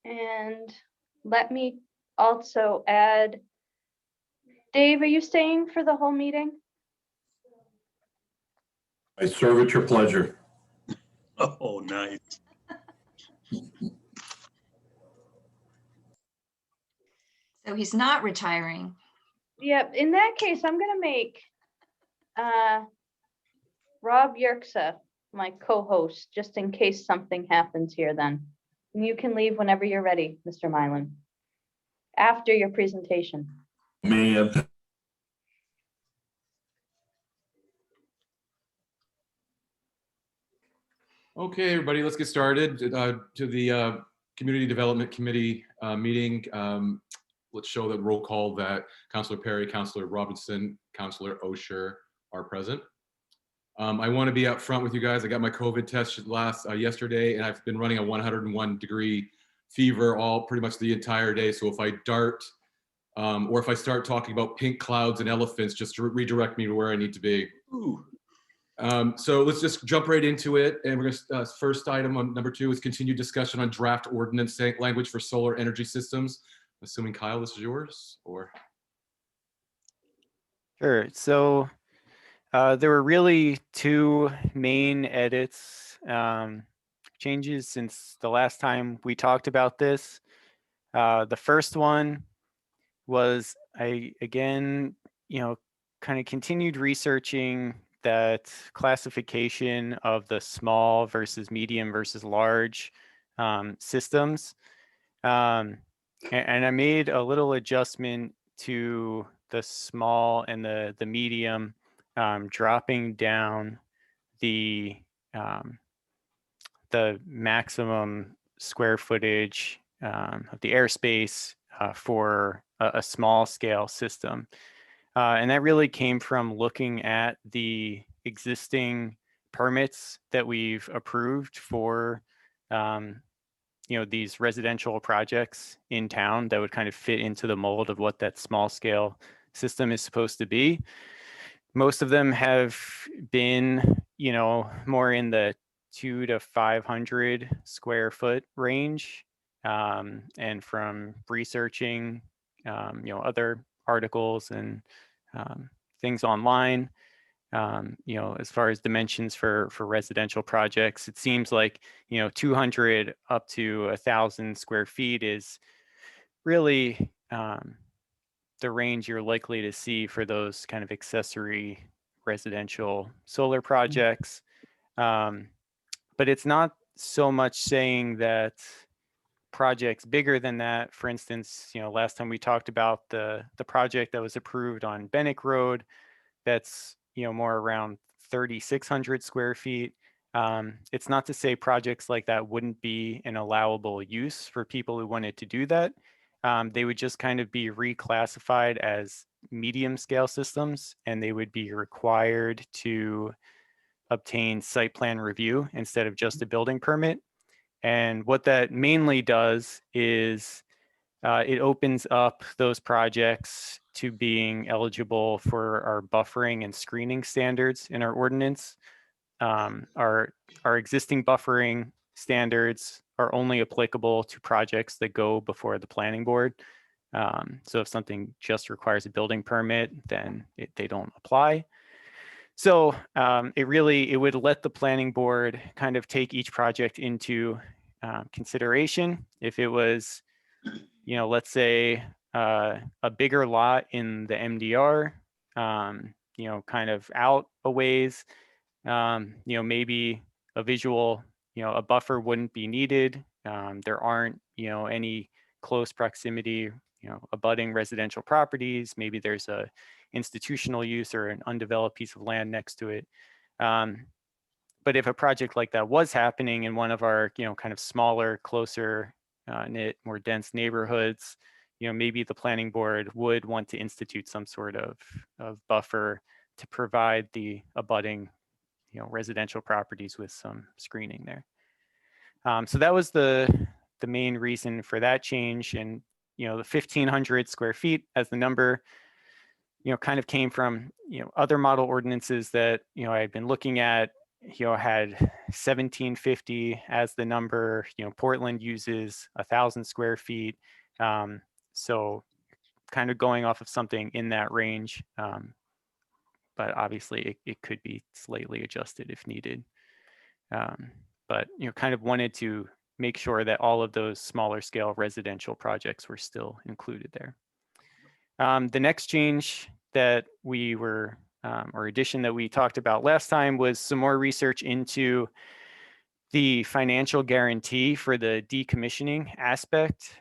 And let me also add, Dave, are you staying for the whole meeting? I serve at your pleasure. Oh, nice. So he's not retiring. Yep, in that case, I'm gonna make Rob Yerxa my co-host, just in case something happens here then. And you can leave whenever you're ready, Mr. Mylan, after your presentation. Man, Okay, everybody, let's get started to the Community Development Committee meeting. Let's show the roll call that Councilor Perry, Councilor Robinson, Councilor Osher are present. I want to be up front with you guys. I got my COVID test yesterday, and I've been running a 101-degree fever pretty much the entire day. So if I dart or if I start talking about pink clouds and elephants, just to redirect me to where I need to be. Ooh. So let's just jump right into it. And we're going to, first item on number 2 is continued discussion on draft ordinance language for solar energy systems. Assuming Kyle, this is yours, or? Sure. So there were really 2 main edits, changes since the last time we talked about this. The first one was again, kind of continued researching that classification of the small versus medium versus large systems. And I made a little adjustment to the small and the medium, dropping down the maximum square footage of the airspace for a small scale system. And that really came from looking at the existing permits that we've approved for these residential projects in town that would kind of fit into the mold of what that small scale system is supposed to be. Most of them have been, more in the 200 to 500 square foot range. And from researching, other articles and things online, as far as dimensions for residential projects, it seems like 200 up to 1,000 square feet is really the range you're likely to see for those kind of accessory residential solar projects. But it's not so much saying that projects bigger than that, for instance, last time we talked about the project that was approved on Bennick Road, that's more around 3,600 square feet. It's not to say projects like that wouldn't be an allowable use for people who wanted to do that. They would just kind of be reclassified as medium scale systems, and they would be required to obtain site plan review instead of just a building permit. And what that mainly does is it opens up those projects to being eligible for our buffering and screening standards in our ordinance. Our existing buffering standards are only applicable to projects that go before the planning board. So if something just requires a building permit, then they don't apply. So it would let the planning board kind of take each project into consideration. If it was, let's say a bigger lot in the MDR, kind of out a ways, maybe a visual, a buffer wouldn't be needed. There aren't, any close proximity, abutting residential properties. Maybe there's a institutional use or an undeveloped piece of land next to it. But if a project like that was happening in one of our, kind of smaller, closer knit, more dense neighborhoods, maybe the planning board would want to institute some sort of buffer to provide the abutting, residential properties with some screening there. So that was the main reason for that change. And, the 1,500 square feet as the number, kind of came from, other model ordinances that, I had been looking at had 1750 as the number. Portland uses 1,000 square feet. So kind of going off of something in that range. But obviously it could be slightly adjusted if needed. But kind of wanted to make sure that all of those smaller scale residential projects were still included there. The next change that we were, or addition that we talked about last time, was some more research into the financial guarantee for the decommissioning aspect.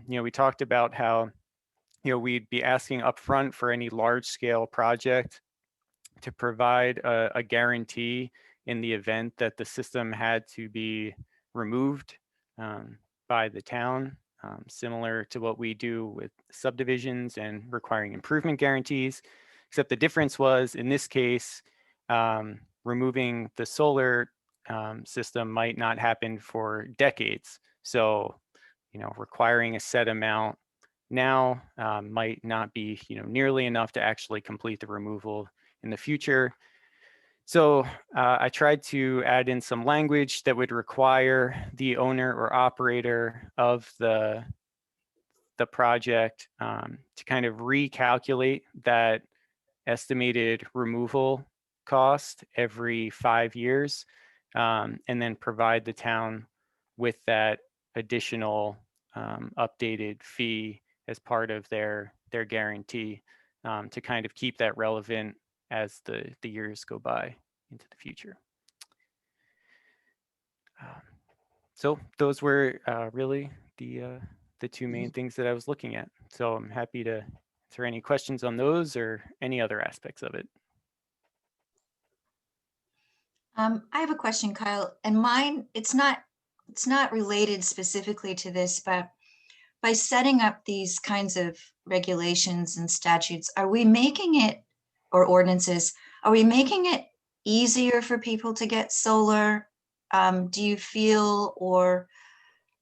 We talked about how we'd be asking upfront for any large scale project to provide a guarantee in the event that the system had to be removed by the town, similar to what we do with subdivisions and requiring improvement guarantees, except the difference was in this case, removing the solar system might not happen for decades. So, requiring a set amount now might not be, nearly enough to actually complete the removal in the future. So I tried to add in some language that would require the owner or operator of the project to kind of recalculate that estimated removal cost every 5 years, and then provide the town with that additional updated fee as part of their guarantee, to kind of keep that relevant as the years go by into the future. So those were really the two main things that I was looking at. So I'm happy to answer any questions on those or any other aspects of it. I have a question, Kyle, and mine, it's not related specifically to this, but by setting up these kinds of regulations and statutes, are we making it, or ordinances, are we making it easier for people to get solar? Do you feel, or,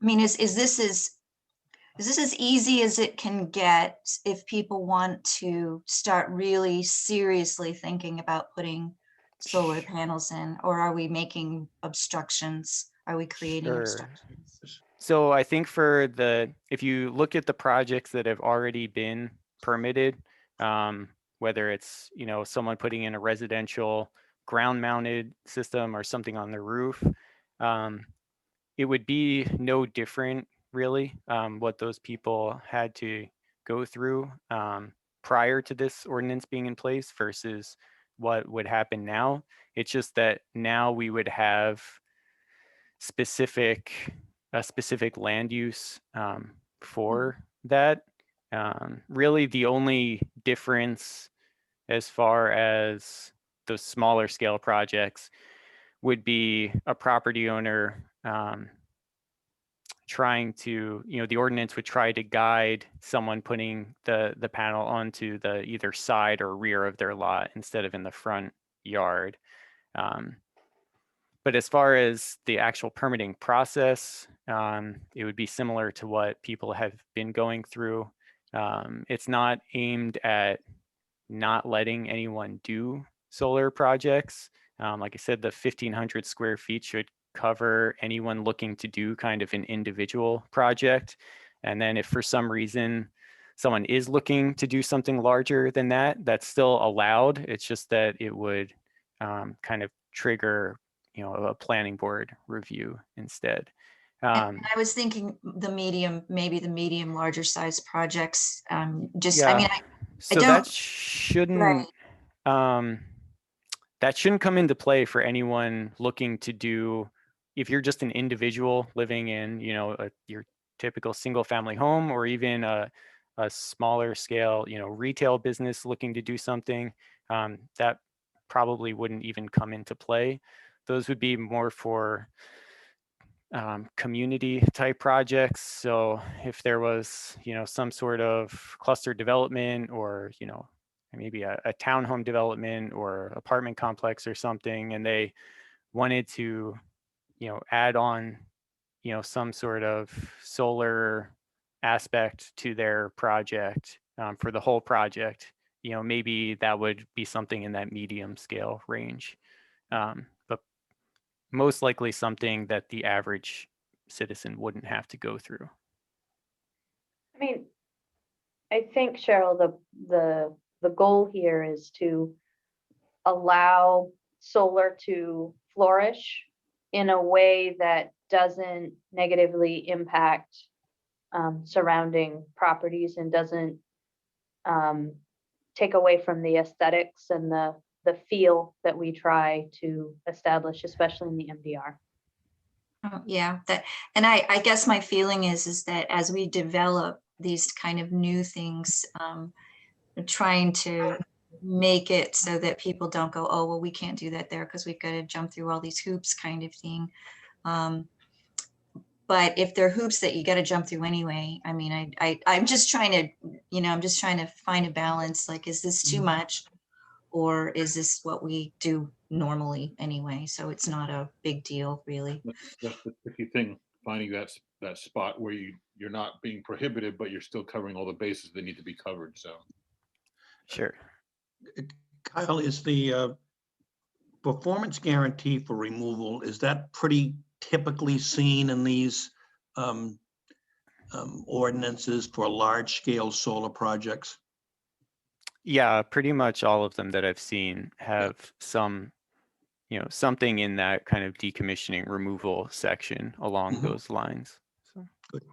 I mean, is this as easy as it can get if people want to start really seriously thinking about putting solar panels in, or are we making obstructions? Are we creating Sure. obstructions? So I think if you look at the projects that have already been permitted, whether it's, someone putting in a residential ground mounted system or something on the roof, it would be no different really, what those people had to go through prior to this ordinance being in place versus what would happen now. It's just that now we would have a specific land use for that. Really the only difference as far as those smaller scale projects would be a property owner trying to, the ordinance would try to guide someone putting the panel onto the either side or rear of their lot instead of in the front yard. But as far as the actual permitting process, it would be similar to what people have been going through. It's not aimed at not letting anyone do solar projects. Like I said, the 1,500 square feet should cover anyone looking to do kind of an individual project. And then if for some reason someone is looking to do something larger than that, that's still allowed. It's just that it would kind of trigger, a planning board review instead. And I was thinking maybe the medium, larger size projects. Just, Yeah. I mean, So don't- that shouldn't, right. that shouldn't come into play for anyone looking to do, if you're just an individual living in, your typical single family home, or even a smaller scale, retail business looking to do something, that probably wouldn't even come into play. Those would be more for community type projects. So if there was, some sort of cluster development, or, maybe a townhome development or apartment complex or something, and they wanted to, add on, some sort of solar aspect to their project for the whole project, maybe that would be something in that medium scale range. But most likely something that the average citizen wouldn't have to go through. I mean, I think, Cheryl, the goal here is to allow solar to flourish in a way that doesn't negatively impact surrounding properties and doesn't take away from the aesthetics and the feel that we try to establish, especially in the MDR. Oh, yeah, that, and I guess my feeling is that as we develop these kind of new things, trying to make it so that people don't go, oh, well, we can't do that there because we've got to jump through all these hoops kind of thing. But if there are hoops that you got to jump through anyway, I mean, I'm just trying to, I'm just trying to find a balance. Like, is this too much? Or is this what we do normally anyway? So it's not a big deal, really. That's the tricky thing, finding that spot where you're not being prohibited, but you're still covering all the bases that need to be covered, so. Sure. Kyle, is the performance guarantee for removal, is that pretty typically seen in these ordinances for large scale solar projects? Yeah, pretty much all of them that I've seen have some, something in that kind of decommissioning removal section along those lines. So. Good.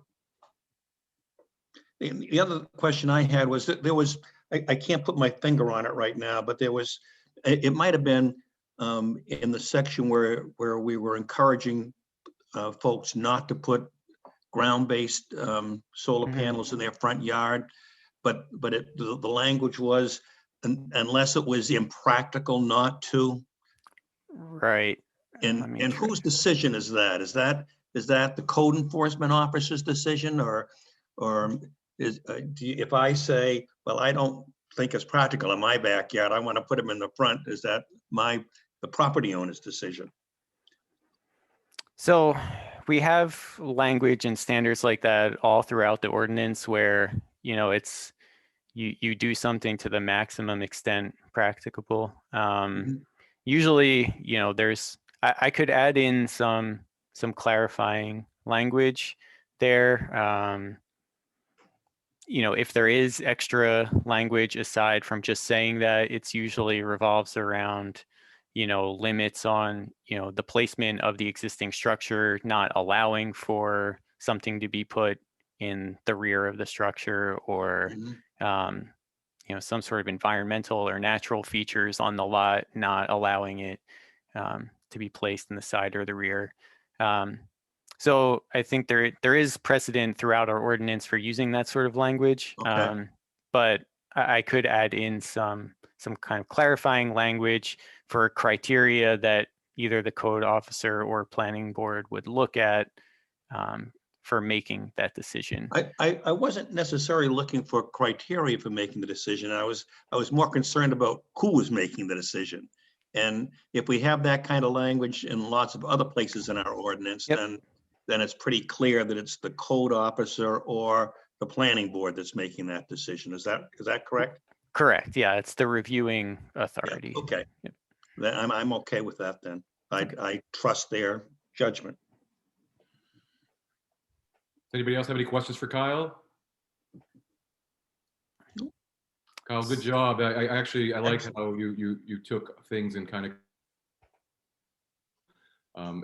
The other question I had was that there was, I can't put my finger on it right now, but there was, it might have been in the section where we were encouraging folks not to put ground-based solar panels in their front yard, but the language was unless it was impractical not to. Right. And whose decision is that? Is that the code enforcement officer's decision, or if I say, well, I don't think it's practical in my backyard, I want to put them in the front, is that the property owner's decision? So we have language and standards like that all throughout the ordinance where, it's you do something to the maximum extent practicable. Usually, I could add in some clarifying language there. If there is extra language aside from just saying that, it's usually revolves around, limits on, the placement of the existing structure, not allowing for something to be put in the rear of the structure, or, some sort of environmental or natural features on the lot, not allowing it to be placed in the side or the rear. So I think there is precedent throughout our ordinance for using that sort of language. Okay. But I could add in some kind of clarifying language for criteria that either the code officer or planning board would look at for making that decision. I wasn't necessarily looking for criteria for making the decision. I was more concerned about who was making the decision. And if we have that kind of language in lots of other places in our ordinance, then it's pretty clear that it's the code officer or the planning board that's making that decision. Is that correct? Correct. Yeah, it's the reviewing authority. Yeah, okay. Yep. Then I'm okay with that then. I trust their judgment. Does anybody else have any questions for Kyle? Kyle, good job. I actually like how you took things and kind of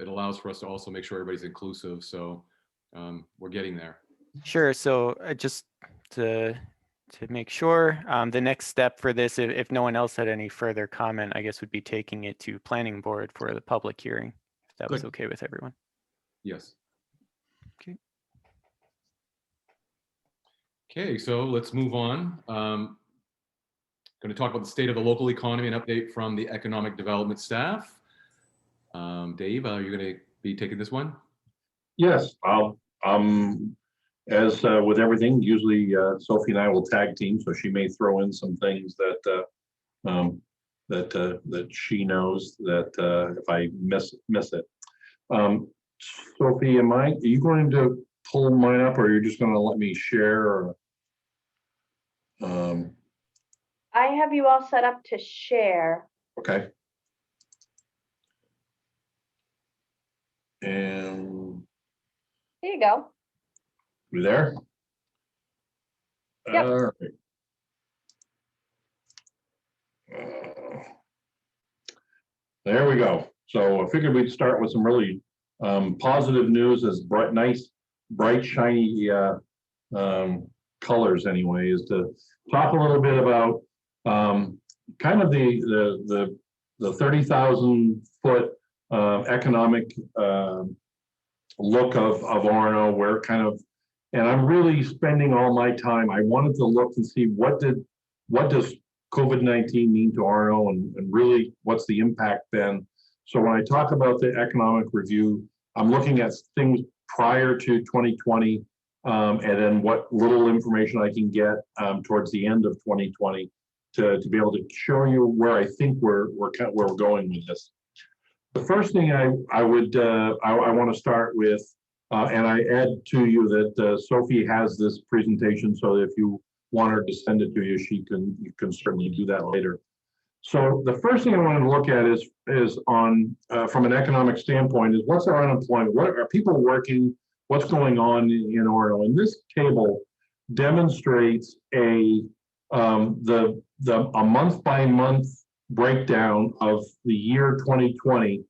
it allows for us to also make sure everybody's inclusive. So we're getting there. Sure. So just to make sure, the next step for this, if no one else had any further comment, I guess would be taking it to planning board for the public hearing, if that was okay with everyone. Yes. Okay. Okay, so let's move on. Going to talk about the state of the local economy and update from the economic development staff. Dave, are you going to be taking this one? Yes, as with everything, usually Sophie and I will tag team, so she may throw in some things that that she knows that if I miss it. Sophie, are you going to pull mine up, or are you just going to let me share? Or, I have you all set up to share. okay. And There you go. we there? Yep. All right. There we go. So I figured we'd start with some really positive news, as nice, bright, shiny colors anyway, is to talk a little bit about kind of the 30,000 foot economic look of Orono, where kind of, and I'm really spending all my time. I wanted to look and see what does COVID-19 mean to Orono, and really what's the impact been. So when I talk about the economic review, I'm looking at things prior to 2020, and then what little information I can get towards the end of 2020 to be able to show you where I think where we're going with this. The first thing I want to start with, and I add to you that Sophie has this presentation, so if you want her to send it to you, you can certainly do that later. So the first thing I want to look at is on from an economic standpoint, is what's our unemployment? What are people working? What's going on in Orono? And this table demonstrates a month by month breakdown of the year 2020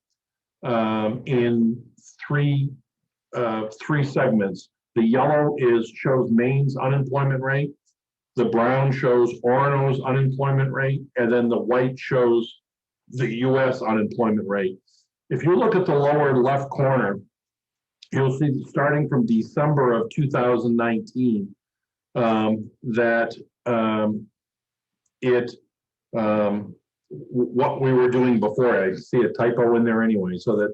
in three segments. The yellow shows Maine's unemployment rate. The brown shows Orono's unemployment rate, and then the white shows the U.S. unemployment rate. If you look at the lower left corner, you'll see starting from December of 2019 that what we were doing before. I see a typo in there anyway, so that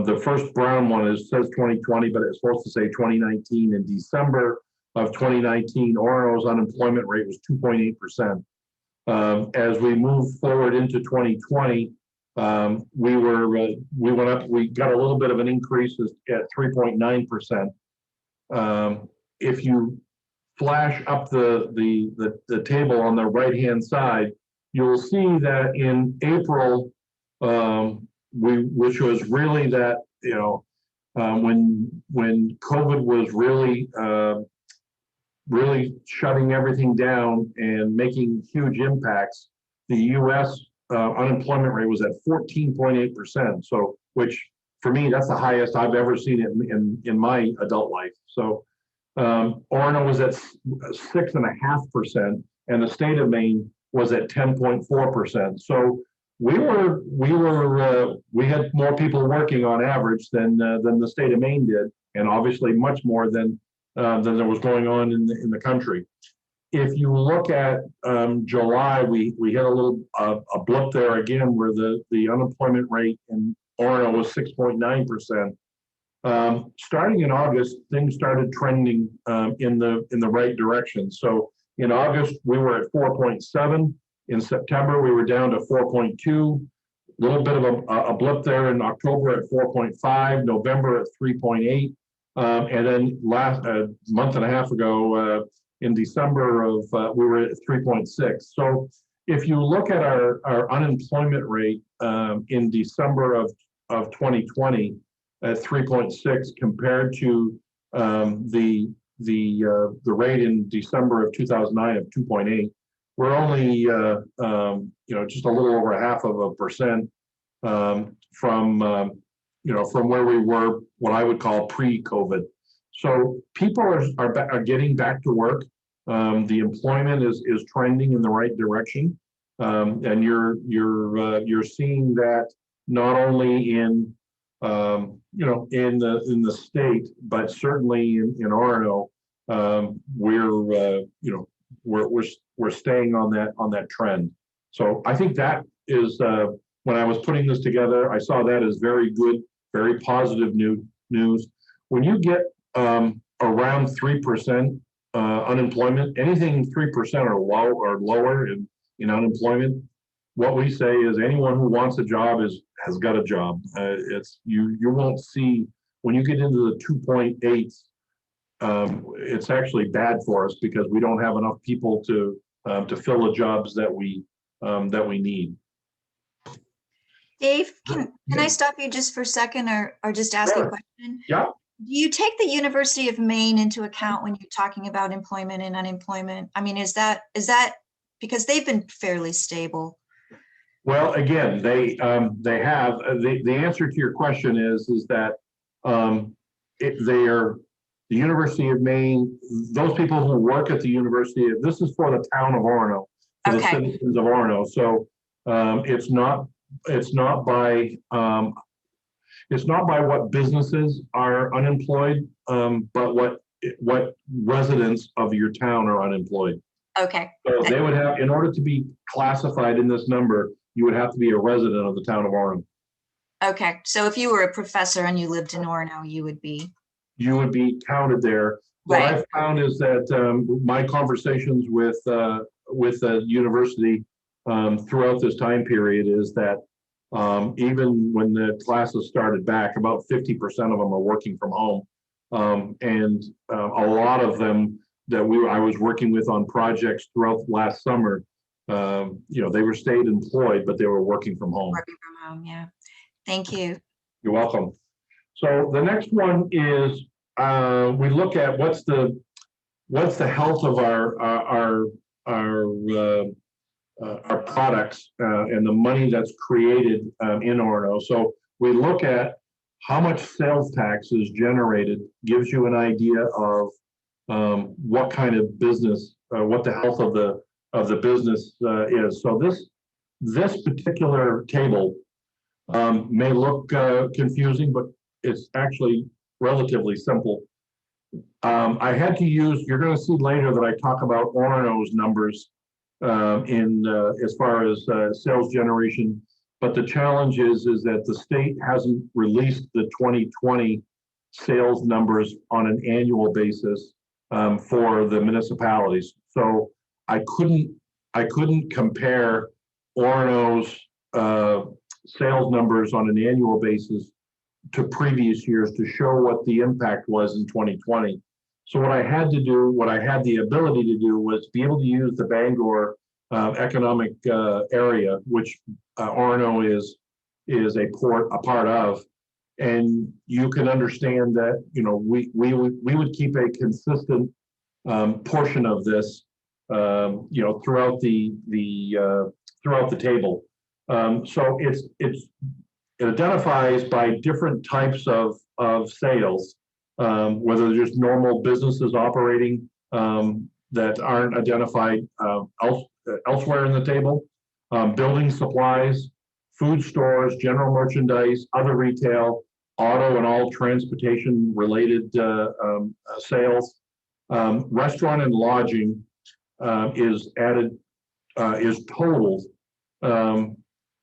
the first brown one says 2020, but it's supposed to say 2019. In December of 2019, Orono's unemployment rate was 2.8%. As we move forward into 2020, we went up. We got a little bit of an increase at 3.9%. If you flash up the table on the right hand side, you'll see that in April, which was really that, when COVID was really shutting everything down and making huge impacts, the U.S. Unemployment rate was at 14.8%. So, which for me, that's the highest I've ever seen it in my adult life. So, Orono was at 6.5%, and the state of Maine was at 10.4%. So we had more people working on average than the state of Maine did, and obviously much more than there was going on in the country. If you look at July, we had a little a blip there again, where the unemployment rate in Orono was 6.9%. Starting in August, things started trending in the right direction. So in August, we were at 4.7. In September, we were down to 4.2. A little bit of a blip there in October at 4.5. November at 3.8. And then last month and a half ago, in December we were at 3.6. So if you look at our unemployment rate in December of 2020 at 3.6 compared to the rate in December of 2009 of 2.8, we're only just a little over 0.5% from where we were, what I would call pre-COVID. So people are getting back to work. The employment is trending in the right direction, and you're seeing that not only in in the state, but certainly in Orono, we're staying on that trend. So I think that is when I was putting this together, I saw that as very good, very positive news. When you get around 3% unemployment, anything 3% or lower in unemployment, what we say is anyone who wants a job has got a job. You won't see when you get into the 2.8. It's actually bad for us because we don't have enough people to fill the jobs that we need. Dave, can I stop you just for a second or just ask a Sure. question? Yeah. Do you take the University of Maine into account when you're talking about employment and unemployment? I mean, is that because they've been fairly stable? Well, again, they have, the answer to your question is that they are, the University of Maine, those people who work at the university, this is for the town of Orono, for the Okay. citizens of Orono. So it's not by what businesses are unemployed, but what residents of your town are unemployed. Okay. So they would have, in order to be classified in this number, you would have to be a resident of the town of Orono. Okay. So if you were a professor and you lived in Orono, you would be counted there. What right. I've found is that my conversations with the university throughout this time period is that even when the classes started back, about 50% of them are working from home. And a lot of them that I was working with on projects throughout last summer, they were stayed employed, but they were working from home. Working from home, yeah. Thank you. You're welcome. So the next one is we look at what's the health of our products and the money that's created in Orono. So we look at how much sales tax is generated, gives you an idea of what kind of business, what the health of the business is. So this particular table may look confusing, but it's actually relatively simple. I had to use, you're going to see later that I talk about Orono's numbers as far as sales generation, but the challenge is that the state hasn't released the 2020 sales numbers on an annual basis for the municipalities. So I couldn't compare Orono's sales numbers on an annual basis to previous years to show what the impact was in 2020. So what I had the ability to do was be able to use the Bangor economic area, which Orono is a part of, and you can understand that we would keep a consistent portion of this throughout the table. So it identifies by different types of sales, whether they're just normal businesses operating that aren't identified elsewhere in the table, building supplies, food stores, general merchandise, other retail, auto and all transportation related sales. Restaurant and lodging is totaled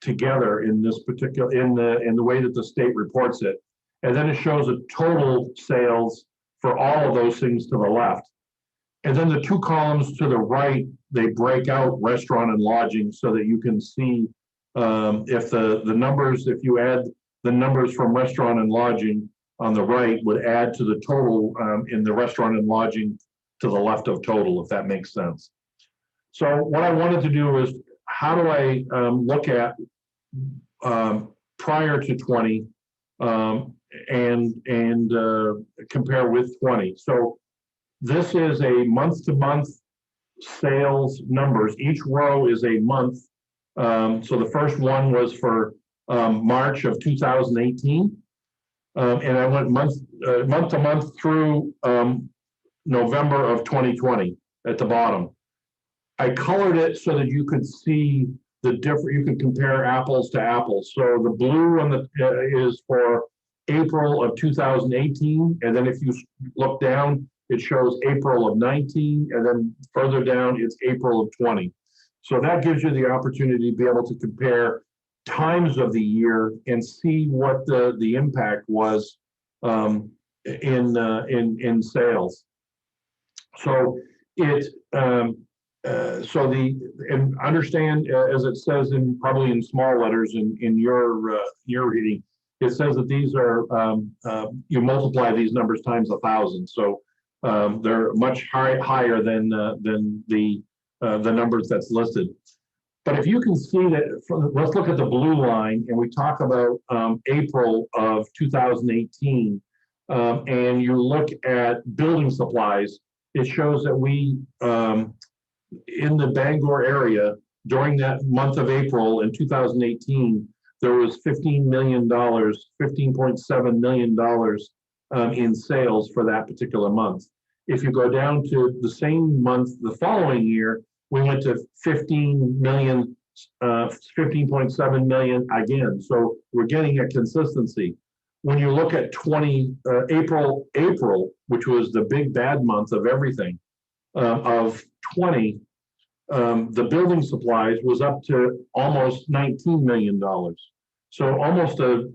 together in this particular in the way that the state reports it, and then it shows a total sales for all of those things to the left, and then the two columns to the right, they break out restaurant and lodging so that you can see if the numbers, if you add the numbers from restaurant and lodging on the right would add to the total in the restaurant and lodging to the left of total, if that makes sense. So what I wanted to do is, how do I look at prior to 20 and compare with 20? So this is a month-to-month sales numbers. Each row is a month. So the first one was for March of 2018, and I went month to month through November of 2020 at the bottom. I colored it so that you could see the different, you could compare apples to apples. So the blue on the is for April of 2018. And then if you look down, it shows April of 19. And then further down, it's April of 20. So that gives you the opportunity to be able to compare times of the year and see what the impact was in sales. So and understand, as it says probably in small letters in your reading, it says that these are you multiply these numbers times 1,000, so they're much higher than the numbers that's listed. But if you can see that, let's look at the blue line and we talk about April of 2018, and you look at building supplies, it shows that we, in the Bangor area, during that month of April in 2018, there was $15 million, $15.7 million in sales for that particular month. If you go down to the same month the following year, we went to 15 million, 15.7 million again. So we're getting a consistency. When you look at April, which was the big bad month of everything, of 20, the building supplies was up to almost $19 million. So almost a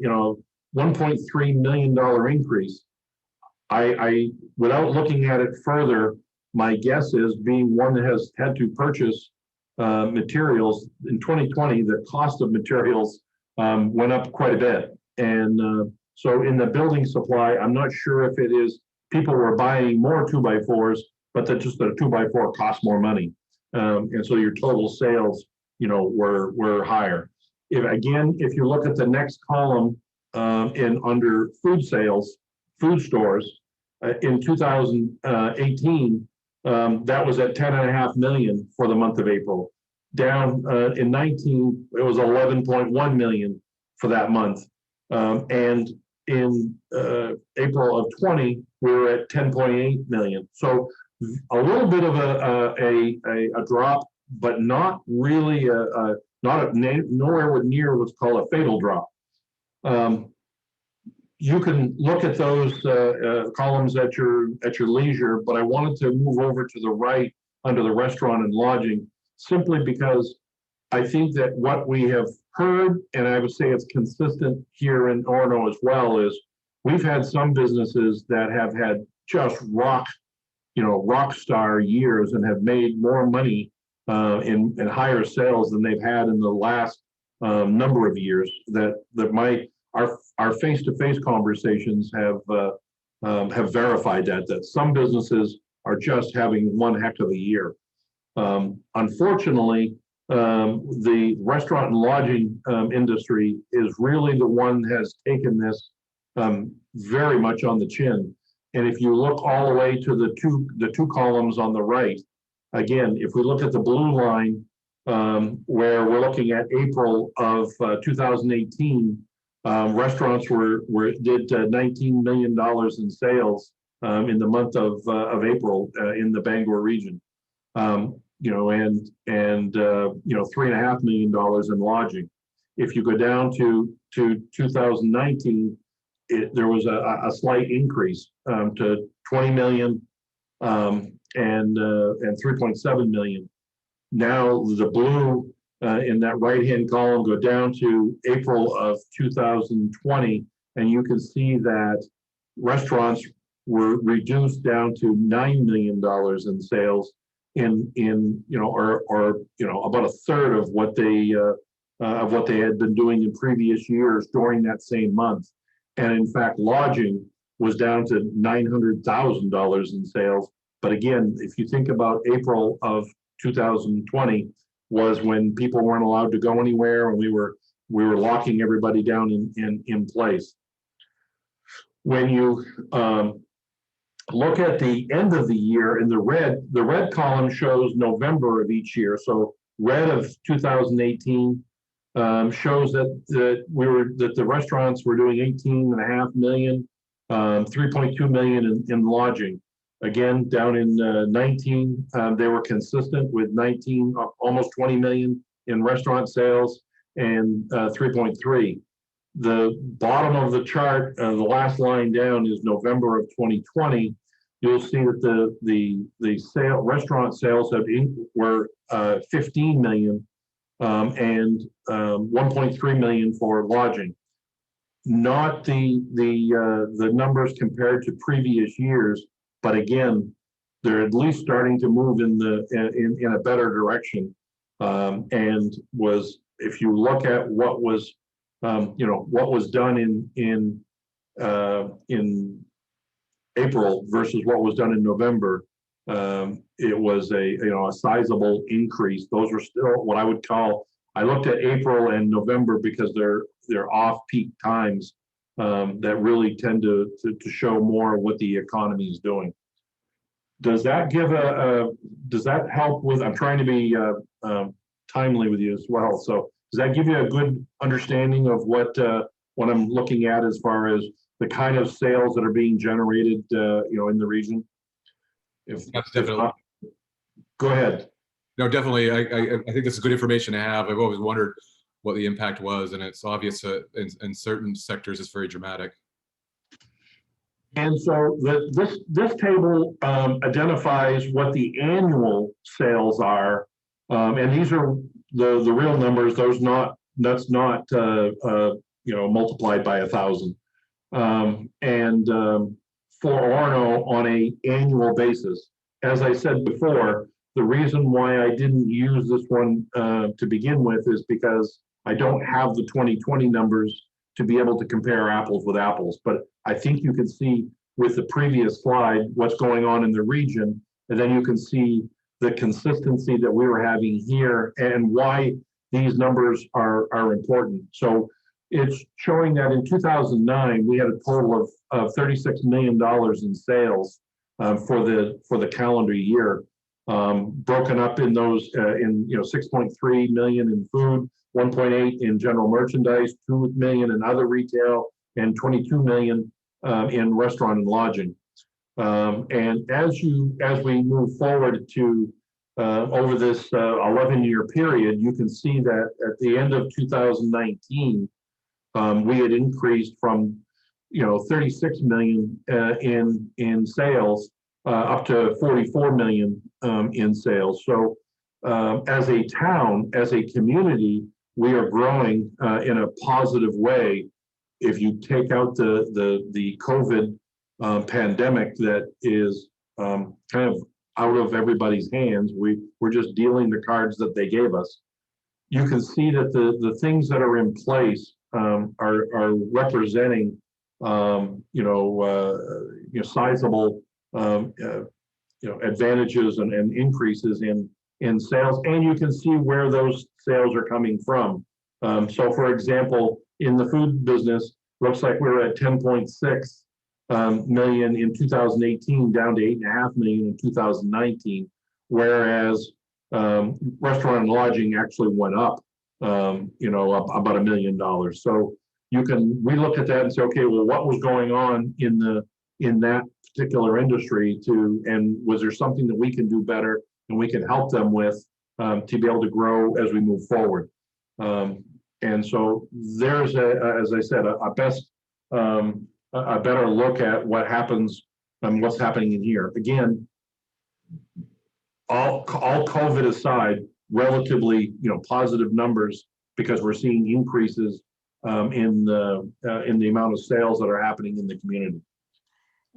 $1.3 million increase. I without looking at it further, my guess is, being one that has had to purchase materials in 2020, the cost of materials went up quite a bit. And so in the building supply, I'm not sure if it is people were buying more 2x4s, but that just the 2x4 cost more money. And so your total sales, were higher. If you look at the next column under food sales, food stores, in 2018, that was at 10.5 million for the month of April. Down in 19, it was 11.1 million for that month. And in April of 20, we were at 10.8 million. So a little bit of a drop, but not really nowhere near what's called a fatal drop. You can look at those columns at your leisure, but I wanted to move over to the right under the restaurant and lodging, simply because I think that what we have heard, and I would say it's consistent here in Orono as well, is we've had some businesses that have had just rock star years and have made more money in higher sales than they've had in the last number of years. Our face-to-face conversations have verified that some businesses are just having one heck of a year. Unfortunately, the restaurant and lodging industry is really the one that has taken this very much on the chin. And if you look all the way to the two columns on the right, again, if we look at the blue line, where we're looking at April of 2018, restaurants did $19 million in sales in the month of April in the Bangor region, and $3.5 million in lodging. If you go down to 2019, there was a slight increase to 20 million and 3.7 million. Now the blue in that right-hand column go down to April of 2020, and you can see that restaurants were reduced down to $9 million in sales, about a third of what they had been doing in previous years during that same month. And in fact, lodging was down to $900,000 in sales. But again, if you think about April of 2020, was when people weren't allowed to go anywhere, and we were locking everybody down in place. When you look at the end of the year in the red column shows November of each year. So red of 2018 shows that the restaurants were doing 18.5 million, 3.2 million in lodging. Again, down in 19, they were consistent with 19, almost 20 million in restaurant sales, and 3.3. The bottom of the chart, the last line down, is November of 2020. You'll see that the restaurant sales were 15 million and 1.3 million for lodging. Not the numbers compared to previous years, but again, they're at least starting to move in a better direction. And if you look at what was done in April versus what was done in November, it was a sizable increase. Those were still what I would call, I looked at April and November because they're off-peak times that really tend to show more what the economy is doing. Does that give does that help with, I'm trying to be timely with you as well. So does that give you a good understanding of what I'm looking at as far as the kind of sales that are being generated, in the region? That's definitely. Go ahead. No, definitely. I think this is good information to have. I've always wondered what the impact was, and it's obvious that in certain sectors it's very dramatic. And so this table identifies what the annual sales are, and these are the real numbers. That's not multiplied by 1,000. And for Orono on an annual basis, as I said before, the reason why I didn't use this one to begin with is because I don't have the 2020 numbers to be able to compare apples with apples. But I think you can see with the previous slide what's going on in the region, and then you can see the consistency that we were having here and why these numbers are important. So it's showing that in 2009 we had a total of $36 million in sales for the calendar year, broken up in those 6.3 million in food, 1.8 in general merchandise, 2 million in other retail, and 22 million in restaurant and lodging. And as we move forward to over this 11-year period, you can see that at the end of 2019, we had increased from 36 million in sales up to 44 million in sales. So as a town, as a community, we are growing in a positive way. If you take out the COVID pandemic that is kind of out of everybody's hands, we're just dealing the cards that they gave us. You can see that the things that are in place are representing sizable advantages and increases in sales, and you can see where those sales are coming from. So for example, in the food business, looks like we were at 10.6 million in 2018, down to 8.5 million in 2019, whereas restaurant and lodging actually went up, up about $1 million. So we look at that and say, okay, well, what was going on in that particular industry and was there something that we can do better and we can help them with to be able to grow as we move forward. And so there's as I said, a better look at what happens and what's happening in here. Again, all COVID aside, relatively positive numbers because we're seeing increases in the amount of sales that are happening in the community.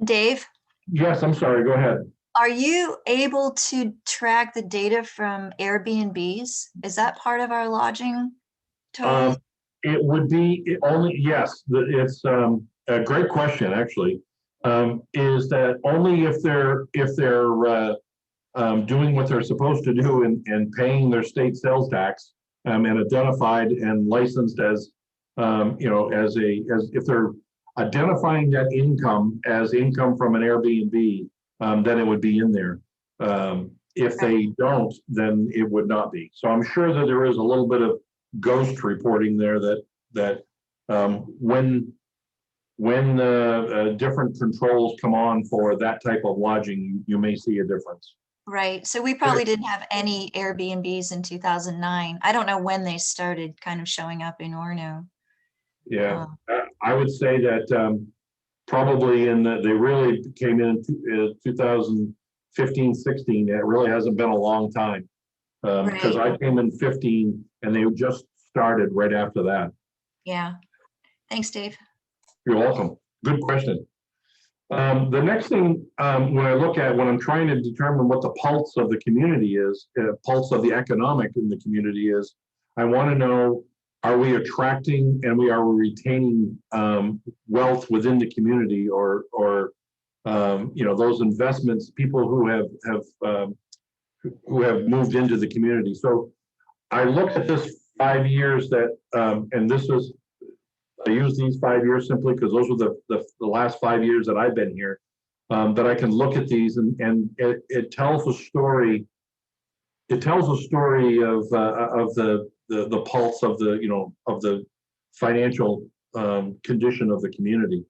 Dave? Yes, I'm sorry, go ahead. Are you able to track the data from Airbnbs? Is that part of our lodging total? It would be yes. It's a great question, actually. Is that only if they're doing what they're supposed to do and paying their state sales tax and identified and licensed as if they're identifying that income as income from an Airbnb, then it would be in there. If they don't, then it would not be. So I'm sure that there is a little bit of ghost reporting there that when the different controls come on for that type of lodging, you may see a difference. Right. So we probably didn't have any Airbnbs in 2009. I don't know when they started kind of showing up in Orono. Yeah, I would say that probably they really came in 2015, 16. It really hasn't been a long time because I came in 15 and they just started right after that. Yeah. Thanks, Dave. You're welcome. Good question. The next thing when I'm trying to determine what the pulse of the community is, pulse of the economic in the community is, I want to know, are we attracting and are we retaining wealth within the community, or those investments, people who have moved into the community. So I look at this 5 years that, and this is, I use these 5 years simply because those were the last 5 years that I've been here, that I can look at these and it tells a story. It tells a story of the pulse of the financial condition of the community.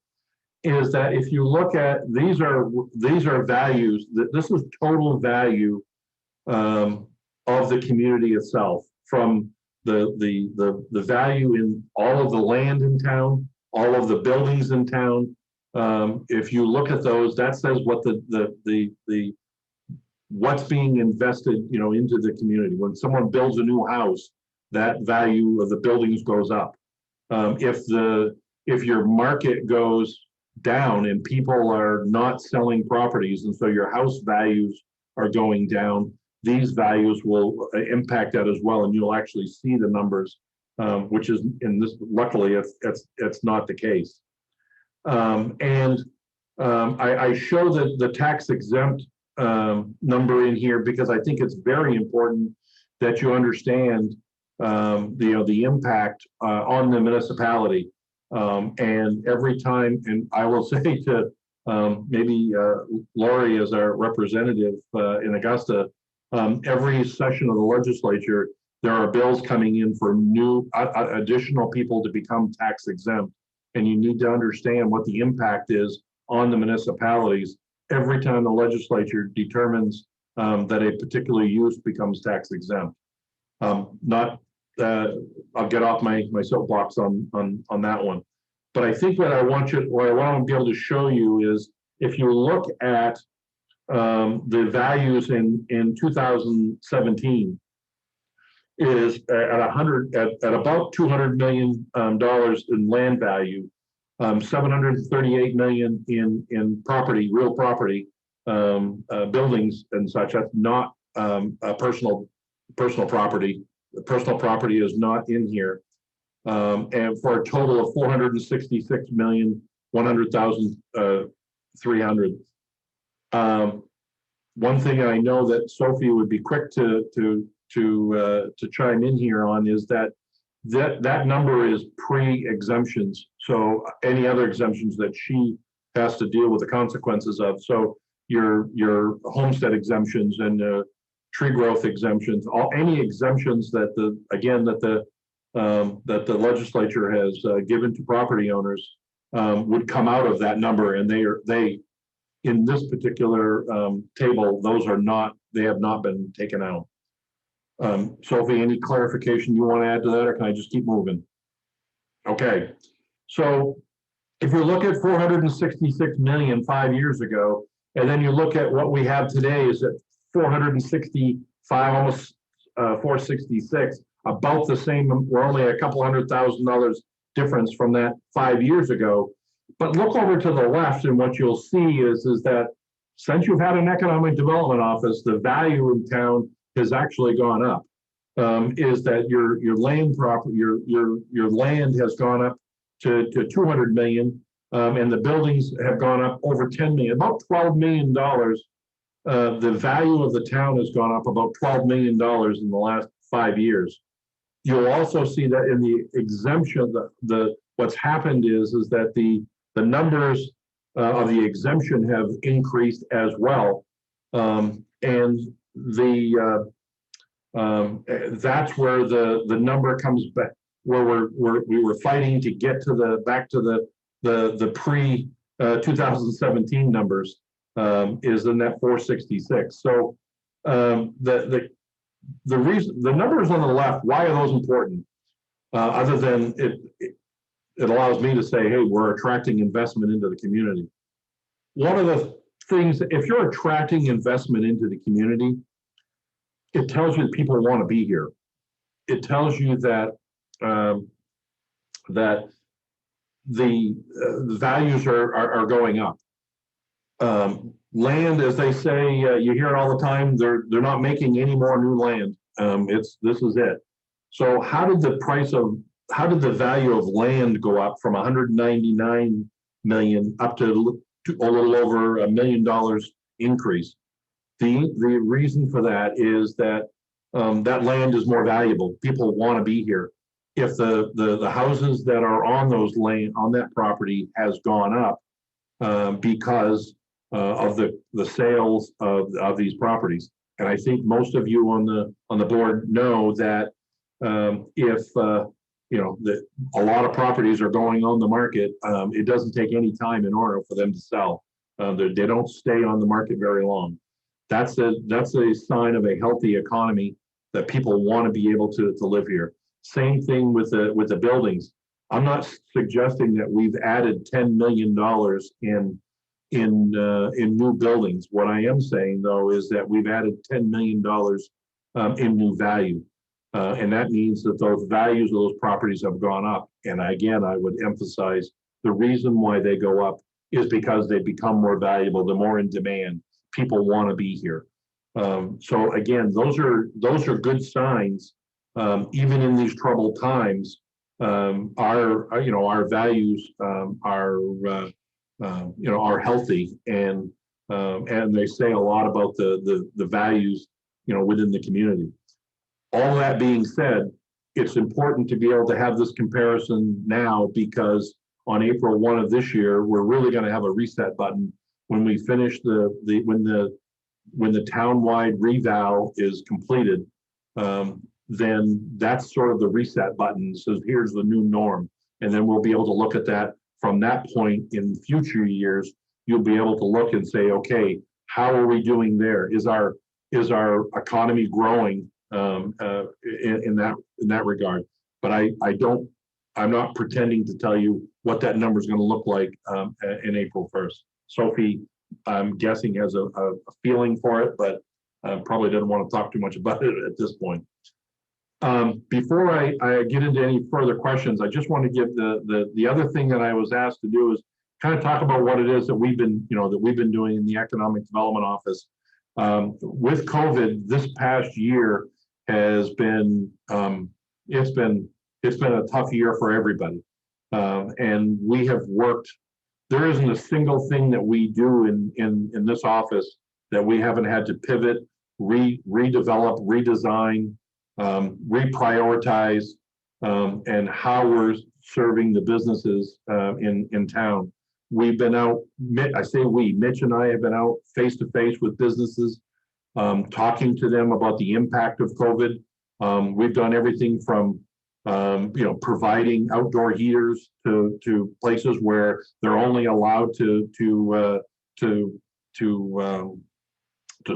Is that if you look at these are values, that this is total value of the community itself, from the value in all of the land in town, all of the buildings in town. If you look at those, that says what what's being invested, into the community. When someone builds a new house, that value of the buildings goes up. If your market goes down and people are not selling properties, and so your house values are going down, these values will impact that as well, and you'll actually see the numbers, which is in this. Luckily, it's not the case. I show the tax exempt number in here because I think it's very important that you understand the impact on the municipality. And every time, and I will say to maybe Lori as our representative in Augusta, every session of the legislature, there are bills coming in for new additional people to become tax exempt. And you need to understand what the impact is on the municipalities every time the legislature determines that a particular use becomes tax exempt. I'll get off my soapbox on that one. But I think what I want to be able to show you is, if you look at the values in 2017, is at about $200 million in land value, 738 million in property, real property, buildings and such. That's not personal property. The personal property is not in here, and for a total of 466,100,300. One thing I know that Sophie would be quick to chime in here on is that number is pre-exemptions. So any other exemptions that she has to deal with the consequences of. So your homestead exemptions and tree growth exemptions, any exemptions that the legislature has given to property owners would come out of that number, and they in this particular table, they have not been taken out. Sophie, any clarification you want to add to that, or can I just keep moving? Okay, so if you look at 466 million 5 years ago, and then you look at what we have today is at 465, almost 466, about the same. We're only a couple $100,000 difference from that 5 years ago. But look over to the left, and what you'll see is that since you've had an economic development office, the value in town has actually gone up. Is that your land property, your land has gone up to 200 million, and the buildings have gone up over 10 million, about $12 million. The value of the town has gone up about $12 million in the last 5 years. You'll also see that in the exemption, what's happened is that the numbers of the exemption have increased as well, and that's where the number comes back, where we were fighting to get to back to the pre 2017 numbers, is in that 466. So the numbers on the left, why are those important? Other than it allows me to say, hey, we're attracting investment into the community. One of the things, if you're attracting investment into the community, it tells you that people want to be here. It tells you that the values are going up. Land, as they say, you hear it all the time. They're not making any more new land. This is it. So how did the value of land go up from 199 million up to a little over $1 million increase. The reason for that is that that land is more valuable. People want to be here. If the houses that are on those land on that property has gone up because of the sales of these properties, and I think most of you on the board know that if a lot of properties are going on the market, it doesn't take any time in order for them to sell. They don't stay on the market very long. That's a sign of a healthy economy, that people want to be able to live here. Same thing with the buildings. I'm not suggesting that we've added $10 million in new buildings. What I am saying, though, is that we've added $10 million in new value. And that means that those values of those properties have gone up. And again, I would emphasize the reason why they go up is because they become more valuable. They're more in demand. People want to be here. So again, those are good signs. Even in these troubled times, our values are healthy, and they say a lot about the values within the community. All that being said, it's important to be able to have this comparison now, because on April 1 of this year, we're really going to have a reset button when we finish when the townwide reval is completed. Then that's sort of the reset button. So here's the new norm, and then we'll be able to look at that from that point in future years. You'll be able to look and say, okay, how are we doing there? Is our economy growing in that regard? But I'm not pretending to tell you what that number is going to look like in April 1st. Sophie, I'm guessing, has a feeling for it, but probably doesn't want to talk too much about it at this point. Before I get into any further questions, I just want to give the other thing that I was asked to do is kind of talk about what it is that we've been doing in the Economic Development Office. With COVID, this past year has been it's been a tough year for everybody, and we have worked. There isn't a single thing that we do in this office that we haven't had to pivot, redevelop, redesign, reprioritize, and how we're serving the businesses in town. We've been out, I say we, Mitch and I have been out face to face with businesses, talking to them about the impact of COVID. We've done everything from providing outdoor heaters to places where they're only allowed to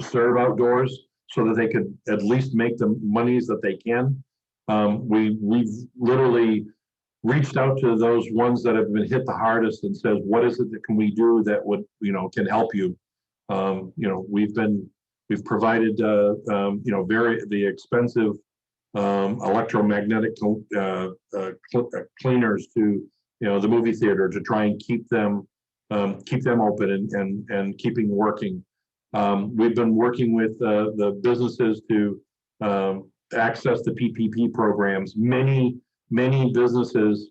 serve outdoors, so that they could at least make the monies that they can. We've literally reached out to those ones that have been hit the hardest and says, what is it that can we do that would can help you? We've provided the expensive electromagnetic cleaners to the movie theater to try and keep them open and keeping working. We've been working with the businesses to access the PPP programs. Many businesses,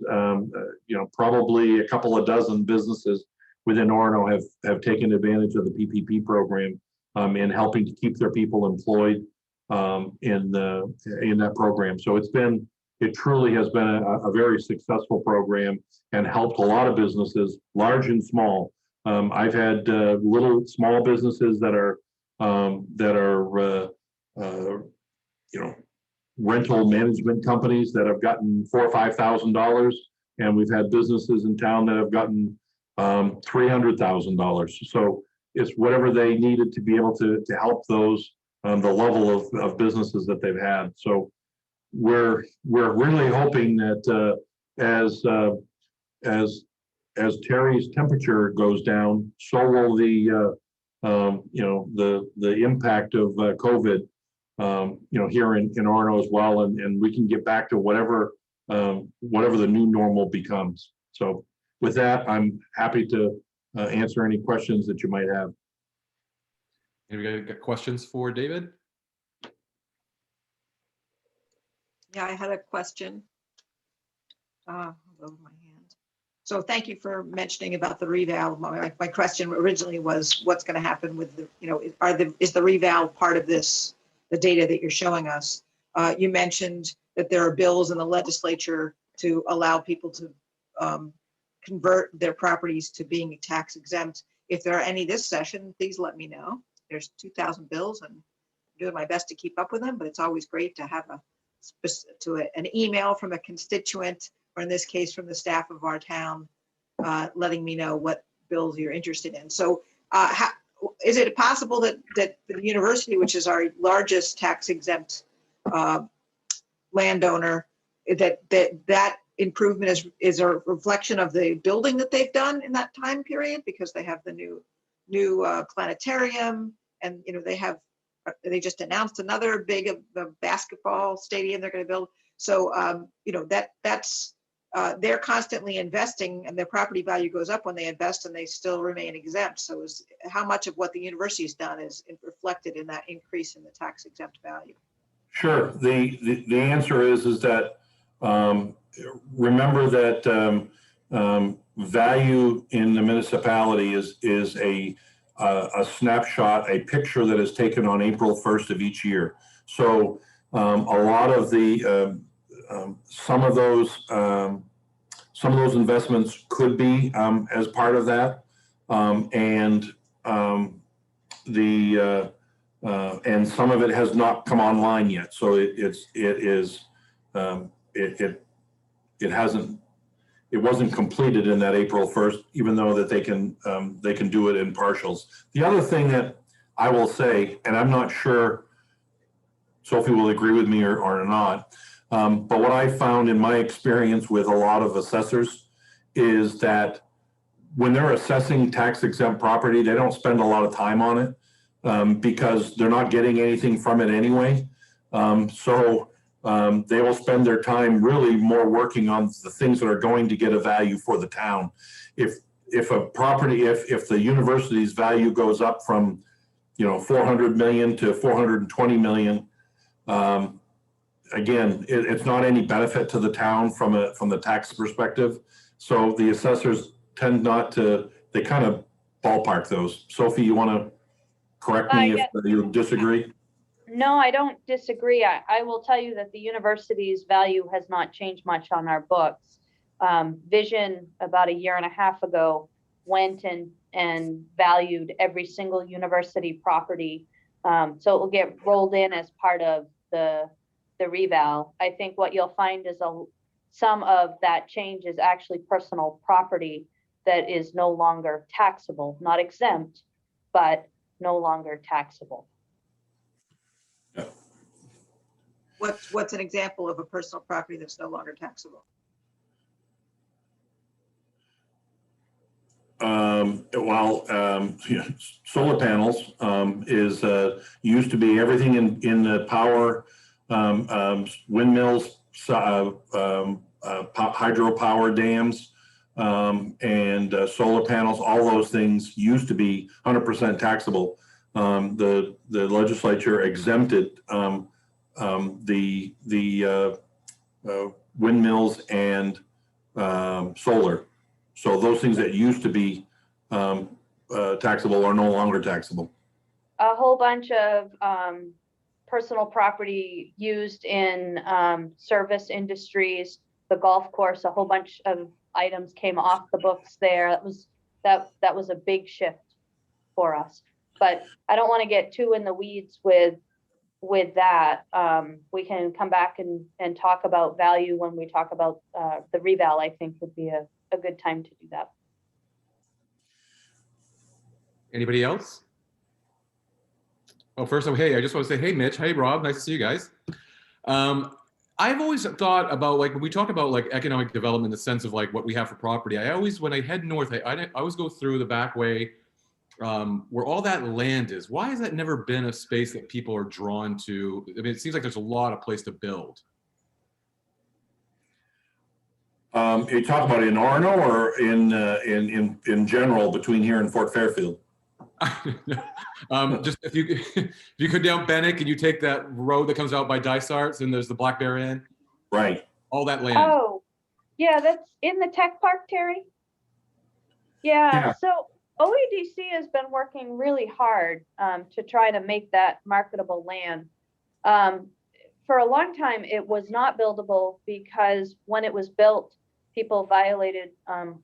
probably a couple of dozen businesses within Orono have taken advantage of the PPP program in helping to keep their people employed in that program. So it truly has been a very successful program and helped a lot of businesses, large and small. I've had little small businesses that are rental management companies that have gotten $4,000 or $5,000, and we've had businesses in town that have gotten $300,000. So it's whatever they needed to be able to help those the level of businesses that they've had. So we're really hoping that as Terry's temperature goes down, so will the impact of COVID, here in Orono as well, and we can get back to whatever the new normal becomes. So with that, I'm happy to answer any questions that you might have. Anybody got questions for David? Yeah, I had a question. I'll lower my hand. So thank you for mentioning about the reval. My question originally was, what's going to happen with the, is the reval part of this, the data that you're showing us? You mentioned that there are bills in the legislature to allow people to convert their properties to being tax exempt. If there are any this session, please let me know. There's 2,000 bills and I'm doing my best to keep up with them, but it's always great to have an email from a constituent, or in this case from the staff of our town, letting me know what bills you're interested in. So is it possible that the university, which is our largest tax exempt landowner, that improvement is a reflection of the building that they've done in that time period, because they have the new planetarium, and they just announced another big basketball stadium they're going to build. So that's they're constantly investing, and their property value goes up when they invest, and they still remain exempt. So how much of what the university has done is reflected in that increase in the tax exempt value? Sure. The answer is that remember that value in the municipality is a snapshot, a picture that is taken on April 1st of each year. So a lot of the some of those investments could be as part of that, and some of it has not come online yet. So it wasn't completed in that April 1st, even though that they can do it in partials. The other thing that I will say, and I'm not sure Sophie will agree with me or not, but what I found in my experience with a lot of assessors is that when they're assessing tax exempt property, they don't spend a lot of time on it because they're not getting anything from it anyway. So they will spend their time really more working on the things that are going to get a value for the town. If a property, if the university's value goes up from 400 million to 420 million, again, it's not any benefit to the town from the tax perspective. So the assessors tend not to, they kind of ballpark those. Sophie, you want to correct me if you disagree? No, I don't disagree. I will tell you that the university's value has not changed much on our books. Vision about a year and a half ago went and valued every single university property. So it will get rolled in as part of the reval. I think what you'll find is some of that change is actually personal property that is no longer taxable, not exempt, but no longer taxable. What's an example of a personal property that's no longer taxable? Solar panels is used to be everything in the power, windmills, hydropower dams, and solar panels. All those things used to be 100% taxable. The legislature exempted the windmills and solar. So those things that used to be taxable are no longer taxable. A whole bunch of personal property used in service industries, the golf course, a whole bunch of items came off the books there. That was a big shift for us. But I don't want to get too in the weeds with that. We can come back and talk about value when we talk about the reval. I think would be a good time to do that. Anybody else? Oh, first, hey, I just want to say, hey, Mitch, hey, Rob, nice to see you guys. I've always thought about, like, when we talk about like economic development in the sense of like what we have for property, when I head north, I always go through the back way where all that land is. Why has that never been a space that people are drawn to? I mean, it seems like there's a lot of place to build. You talk about in Orono or in general between here and Fort Fairfield? Just if you go down Bennick and you take that road that comes out by Dysart's and there's the Black Bear Inn. Right. All that land. Oh, yeah, that's in the tech park, Terry. Yeah, Yeah. so OEDC has been working really hard to try to make that marketable land. For a long time, it was not buildable because when it was built, people violated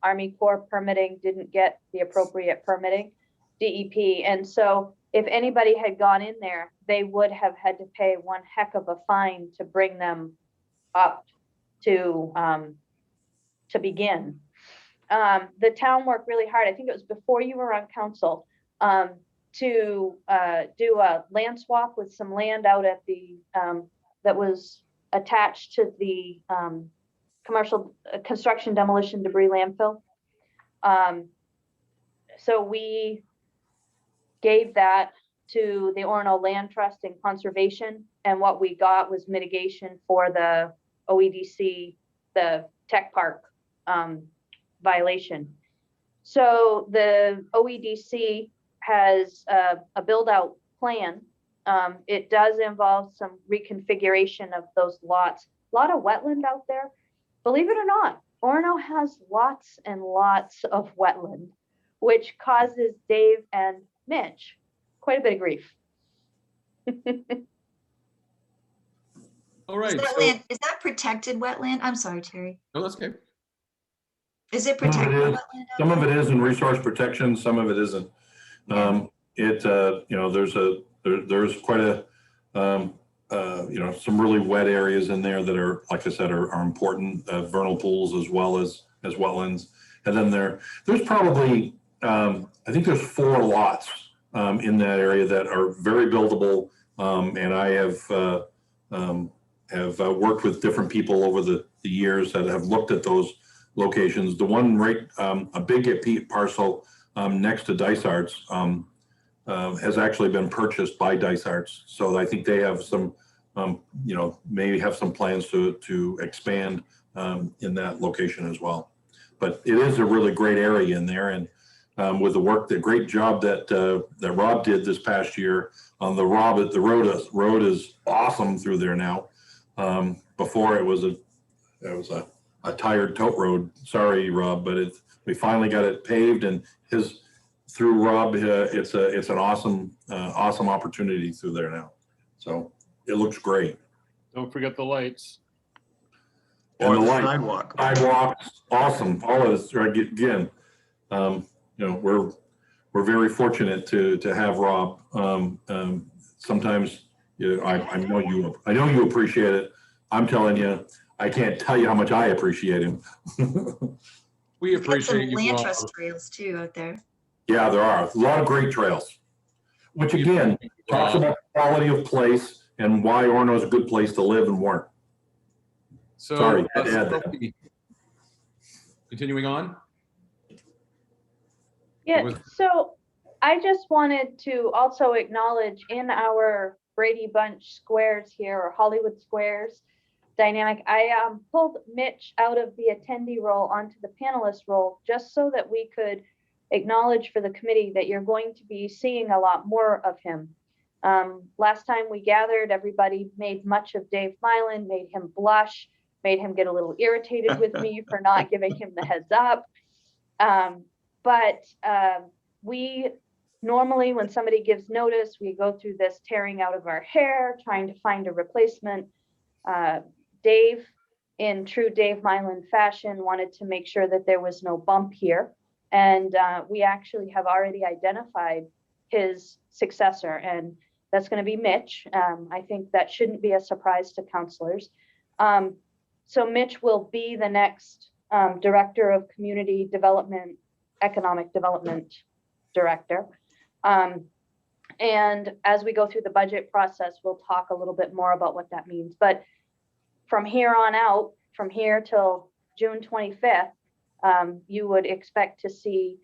Army Corps permitting, didn't get the appropriate permitting, DEP. And so if anybody had gone in there, they would have had to pay one heck of a fine to bring them up to begin. The town worked really hard. I think it was before you were on council, to do a land swap with some land out at the that was attached to the commercial construction demolition debris landfill. So we gave that to the Orono Land Trust and Conservation, and what we got was mitigation for the OEDC, the tech park violation. So the OEDC has a build out plan. It does involve some reconfiguration of those lots. A lot of wetland out there. Believe it or not, Orono has lots and lots of wetland, which causes Dave and Mitch quite a bit of grief. All right. Is that protected wetland? I'm sorry, Terry. No, that's okay. Is it Some of it protected is. wetland? out Some of there? it is in resource protection, some of it isn't. There's quite a, some really wet areas in there that are, like I said, are important, vernal pools as well as wetlands. And then there's probably, I think there's 4 lots in that area that are very buildable. And I have worked with different people over the years that have looked at those locations. The one right, a big parcel next to Dysart's has actually been purchased by Dysart's. So I think they have some, maybe have some plans to expand in that location as well. But it is a really great area in there, and with the great job that Rob did this past year on the road is awesome through there now. Before it was a tired tote road. Sorry, Rob, but we finally got it paved, and through Rob, it's an awesome opportunity through there now. So it looks great. Don't forget the lights. And Or the light- sidewalk. Sidewalks, awesome. All of this, again, we're very fortunate to have Rob. Sometimes, I know you appreciate it. I'm telling you, I can't tell you how much I appreciate him. We We've got some appreciate you, land Rob. trust trails too out there. Yeah, there are a lot of great trails, which again talks about quality of place and why Orono is a good place to live and work. So, Sorry, I had to add that. Sophie, continuing on. Yeah, so I just wanted to also acknowledge in our Brady Bunch squares here, or Hollywood squares dynamic, I pulled Mitch out of the attendee role onto the panelist role, just so that we could acknowledge for the committee that you're going to be seeing a lot more of him. Last time we gathered, everybody made much of Dave Mylan, made him blush, made him get a little irritated with me for not giving him the heads up. But we normally, when somebody gives notice, we go through this tearing out of our hair, trying to find a replacement. Dave, in true Dave Mylan fashion, wanted to make sure that there was no bump here. And we actually have already identified his successor, and that's going to be Mitch. I think that shouldn't be a surprise to counselors. So Mitch will be the next Director of Community Development, Economic Development Director. And as we go through the budget process, we'll talk a little bit more about what that means. But from here on out, from here till June 25th, you would expect to see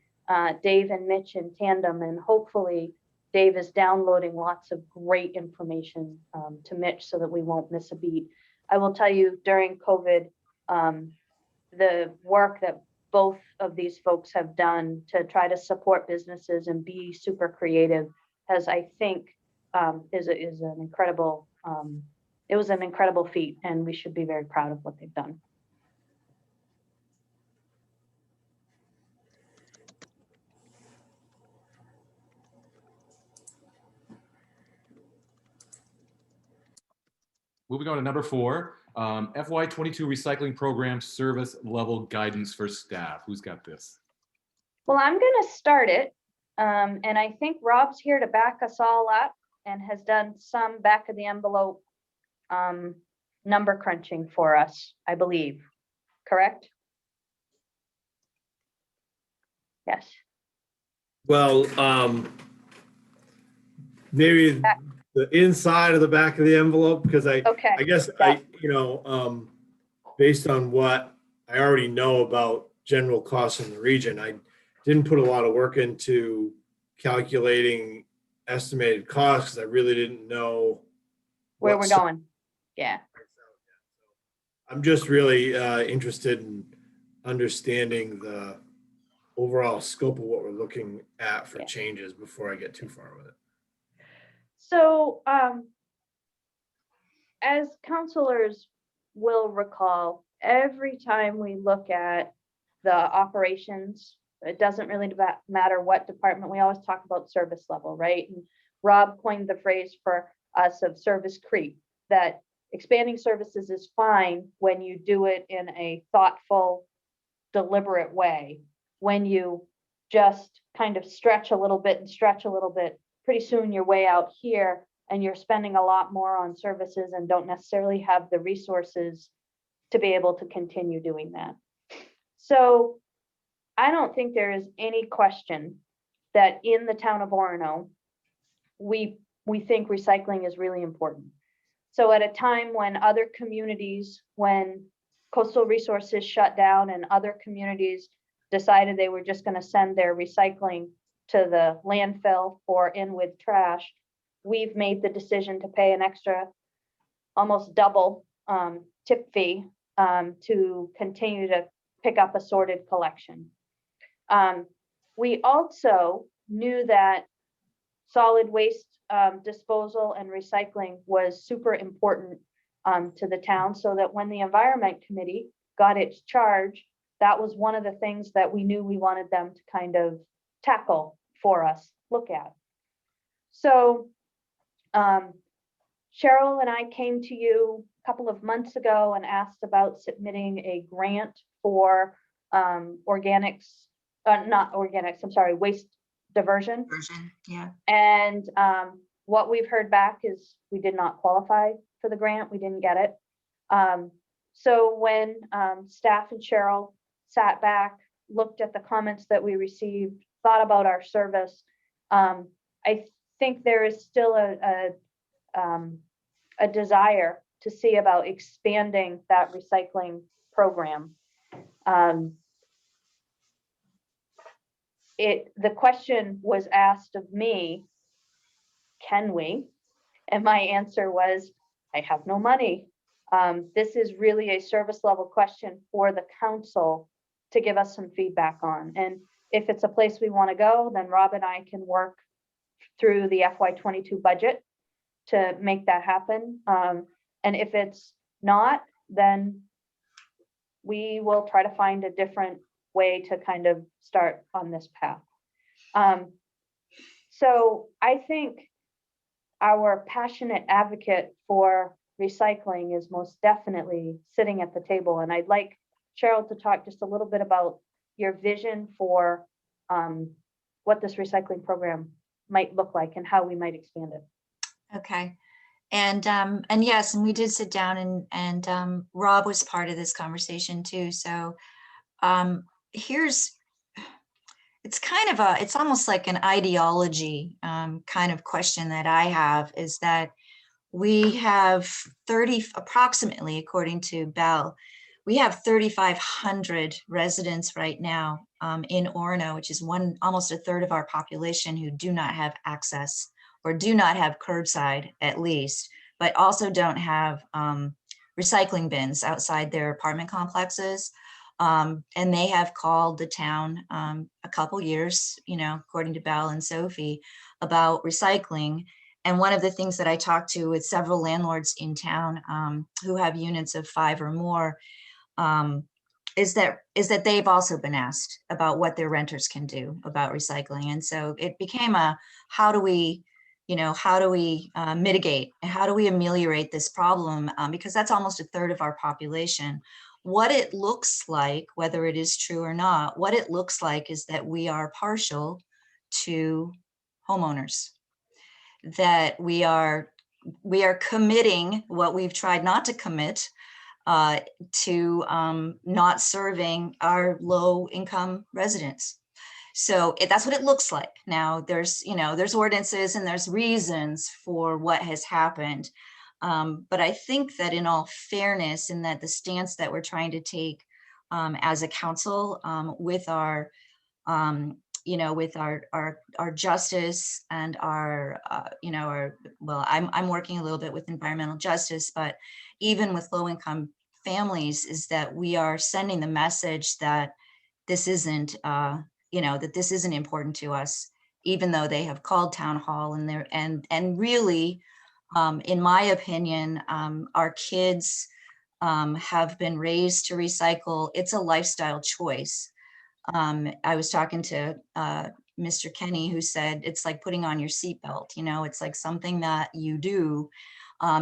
Dave and Mitch in tandem, and hopefully Dave is downloading lots of great information to Mitch so that we won't miss a beat. I will tell you, during COVID, the work that both of these folks have done to try to support businesses and be super creative has, I think, is an incredible, it was an incredible feat, and we should be very proud of what they've done. moving on to number 4, FY22 recycling program service level guidance for staff. Who's got this? Well, I'm going to start it. And I think Rob's here to back us all up and has done some back of the envelope number crunching for us, I believe. Correct? Yes. Well, maybe the inside of the back of the envelope, because Okay. I guess based on what I already know about general costs in the region, I didn't put a lot of work into calculating estimated costs, because I really didn't know Where what we're going. Yeah. I'm just really interested in understanding the overall scope of what we're looking at for changes before I get too far with it. So, as counselors will recall, every time we look at the operations, it doesn't really matter what department, we always talk about service level, right? And Rob coined the phrase for us of service creep, that expanding services is fine when you do it in a thoughtful, deliberate way. When you just kind of stretch a little bit and stretch a little bit, pretty soon you're way out here and you're spending a lot more on services and don't necessarily have the resources to be able to continue doing that. So I don't think there is any question that in the town of Orono, we think recycling is really important. So at a time when other communities, when Coastal Resources shut down and other communities decided they were just going to send their recycling to the landfill or in with trash, we've made the decision to pay an extra, almost double tip fee to continue to pick up assorted collection. We also knew that solid waste disposal and recycling was super important to the town, so that when the Environment Committee got its charge, that was one of the things that we knew we wanted them to kind of tackle for us, look at. So Cheryl and I came to you a couple of months ago and asked about submitting a grant for waste diversion. Yeah. And what we've heard back is we did not qualify for the grant. We didn't get it. So when staff and Cheryl sat back, looked at the comments that we received, thought about our service, I think there is still a desire to see about expanding that recycling program. The question was asked of me, can we? And my answer was, I have no money. This is really a service level question for the council to give us some feedback on. And if it's a place we want to go, then Rob and I can work through the FY22 budget to make that happen. And if it's not, then we will try to find a different way to kind of start on this path. So I think our passionate advocate for recycling is most definitely sitting at the table. And I'd like Cheryl to talk just a little bit about your vision for what this recycling program might look like and how we might expand it. Okay. And yes, and we did sit down and Rob was part of this conversation too. So it's almost like an ideology kind of question that I have, is that we have approximately, according to Bell, we have 3,500 residents right now in Orono, which is almost a third of our population, who do not have access or do not have curbside at least, but also don't have recycling bins outside their apartment complexes. And they have called the town a couple years, according to Belle and Sophie, about recycling. And one of the things that I talked to with several landlords in town who have units of 5 or more is that they've also been asked about what their renters can do about recycling. And so it became how do we how do we mitigate? How do we ameliorate this problem? Because that's almost a third of our population. What it looks like, whether it is true or not, what it looks like is that we are partial to homeowners, that we are committing what we've tried not to commit to not serving our low income residents. So that's what it looks like. Now there's ordinances and there's reasons for what has happened. But I think that in all fairness, and that the stance that we're trying to take as a council with our with our justice and our I'm working a little bit with environmental justice, but even with low income families, is that we are sending the message that this isn't that this isn't important to us, even though they have called town hall and really in my opinion, our kids have been raised to recycle. It's a lifestyle choice. I was talking to Mr. Kenny, who said it's like putting on your seatbelt. It's like something that you do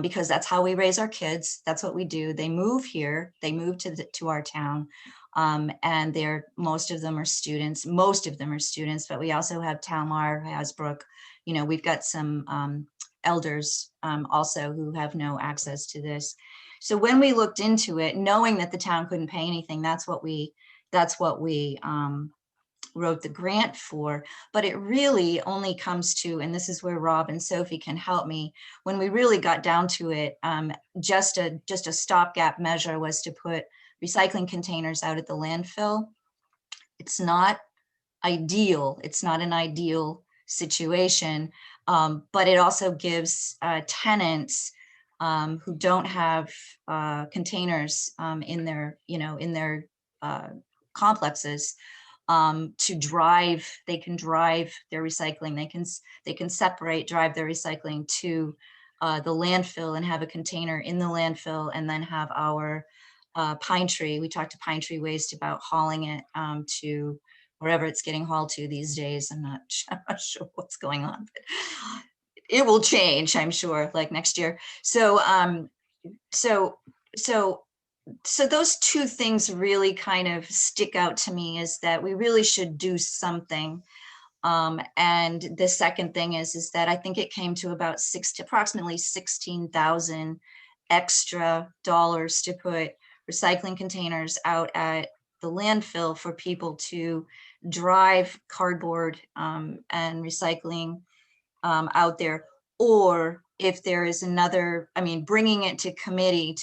because that's how we raise our kids. That's what we do. They move here. They move to our town, and most of them are students. But we also have Talmar, Hasbrook. We've got some elders also who have no access to this. So when we looked into it, knowing that the town couldn't pay anything, that's what we wrote the grant for. But it really only comes to, and this is where Rob and Sophie can help me, when we really got down to it, just a stopgap measure was to put recycling containers out at the landfill. It's not ideal. It's not an ideal situation, but it also gives tenants who don't have containers in their complexes to drive. They can drive their recycling. They can drive their recycling to the landfill and have a container in the landfill, and then have our Pine Tree. We talked to Pine Tree Waste about hauling it to wherever it's getting hauled to these days. I'm not sure what's going on, but it will change, I'm sure, like next year. So those two things really kind of stick out to me, is that we really should do something. And the second thing is that I think it came to about approximately 16,000 extra dollars to put recycling containers out at the landfill for people to drive cardboard and recycling out there. Or if there is another, bringing it to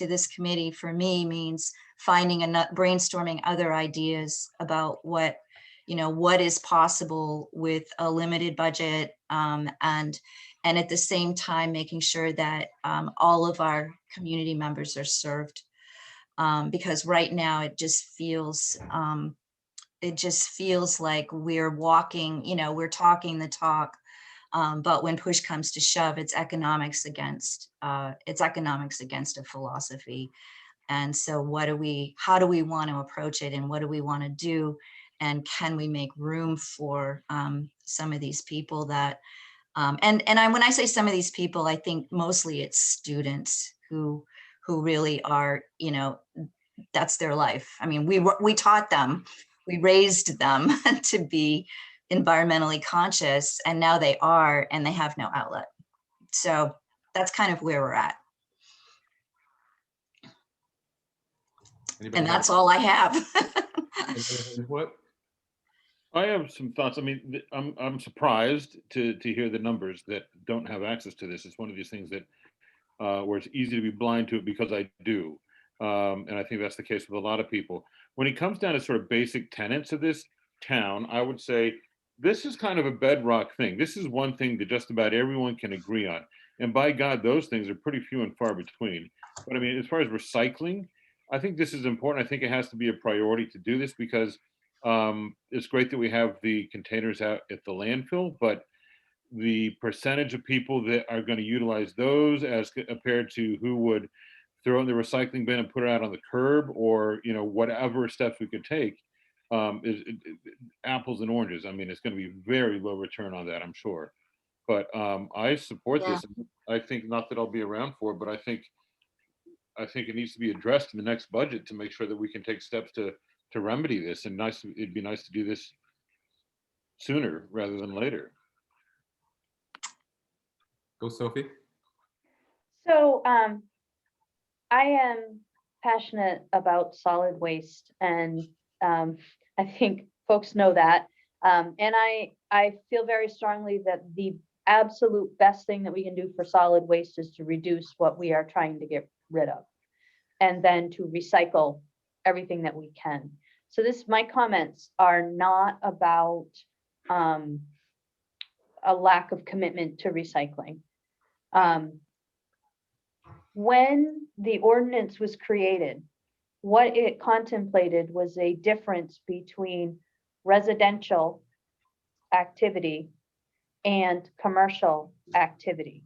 this committee for me means brainstorming other ideas about what is possible with a limited budget, and at the same time making sure that all of our community members are served, because right now it just feels like we're talking the talk, but when push comes to shove, it's economics against a philosophy. And so how do we want to approach it, and what do we want to do? And can we make room for some of these people that, when I say some of these people, I think mostly it's students who really are, that's their life. We taught them, we raised them to be environmentally conscious, and now they are, and they have no outlet. So that's kind of where we're at. Anybody And that's else? all I have. What? I have some thoughts. I'm surprised to hear the numbers that don't have access to this. It's one of these things that where it's easy to be blind to it because I do. And I think that's the case with a lot of people. When it comes down to sort of basic tenets of this town, I would say this is kind of a bedrock thing. This is one thing that just about everyone can agree on. And by God, those things are pretty few and far between. But as far as recycling, I think this is important. I think it has to be a priority to do this, because it's great that we have the containers out at the landfill, but the percentage of people that are going to utilize those as compared to who would throw in the recycling bin and put it out on the curb, or whatever steps we could take, is apples and oranges. It's going to be very low return on that, I'm sure. But I support Yeah. this. I think, not that I'll be around for it, but I think it needs to be addressed in the next budget to make sure that we can take steps to remedy this. And it'd be nice to do this sooner rather than later. Go, Sophie. So I am passionate about solid waste, and I think folks know that. And I feel very strongly that the absolute best thing that we can do for solid waste is to reduce what we are trying to get rid of, and then to recycle everything that we can. So my comments are not about a lack of commitment to recycling. When the ordinance was created, what it contemplated was a difference between residential activity and commercial activity.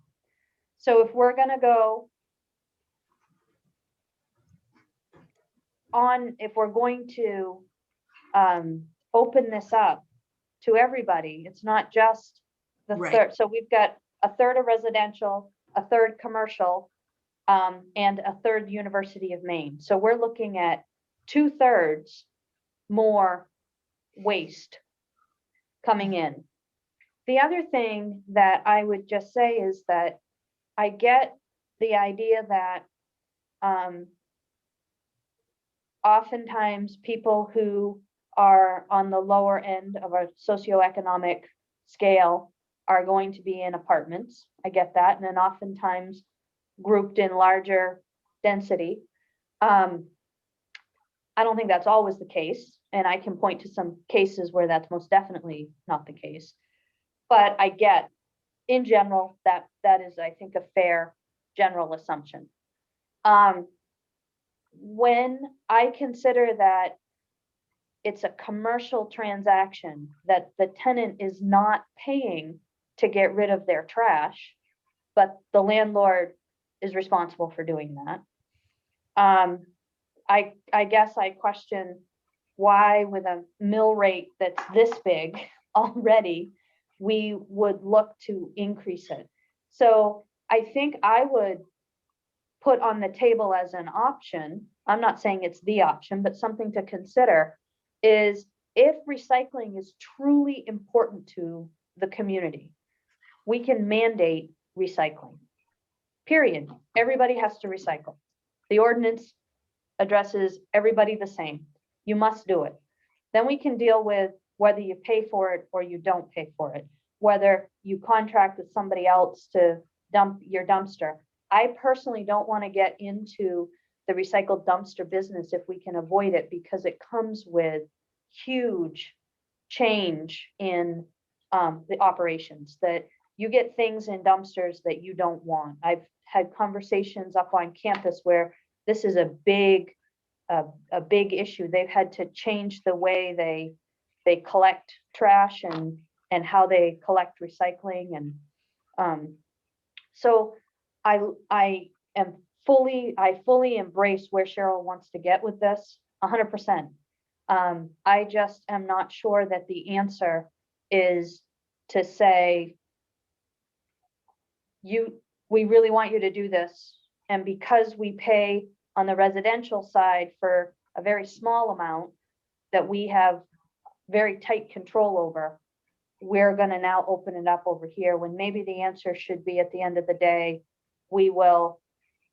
So if we're gonna go on, if we're going to open this up to everybody, it's not just the Right. third. So we've got a third of residential, a third commercial, and a third University of Maine. So we're looking at 2/3 more waste coming in. The other thing that I would just say is that I get the idea that oftentimes people who are on the lower end of a socioeconomic scale are going to be in apartments. I get that. And then oftentimes grouped in larger density. I don't think that's always the case, and I can point to some cases where that's most definitely not the case. But I get, in general, that is, I think, a fair general assumption. When I consider that it's a commercial transaction, that the tenant is not paying to get rid of their trash, but the landlord is responsible for doing that. I guess I question why, with a mill rate that's this big already, we would look to increase it. So I think I would put on the table as an option, I'm not saying it's the option, but something to consider, is if recycling is truly important to the community, we can mandate recycling. Period. Everybody has to recycle. The ordinance addresses everybody the same. You must do it. Then we can deal with whether you pay for it or you don't pay for it, whether you contract with somebody else to dump your dumpster. I personally don't want to get into the recycled dumpster business if we can avoid it, because it comes with huge change in the operations, that you get things in dumpsters that you don't want. I've had conversations up on campus where this is a big issue. They've had to change the way they collect trash and how they collect recycling. And so I fully embrace where Cheryl wants to get with this 100%. I just am not sure that the answer is to say, we really want you to do this, and because we pay on the residential side for a very small amount that we have very tight control over, we're going to now open it up over here, when maybe the answer should be, at the end of the day, we will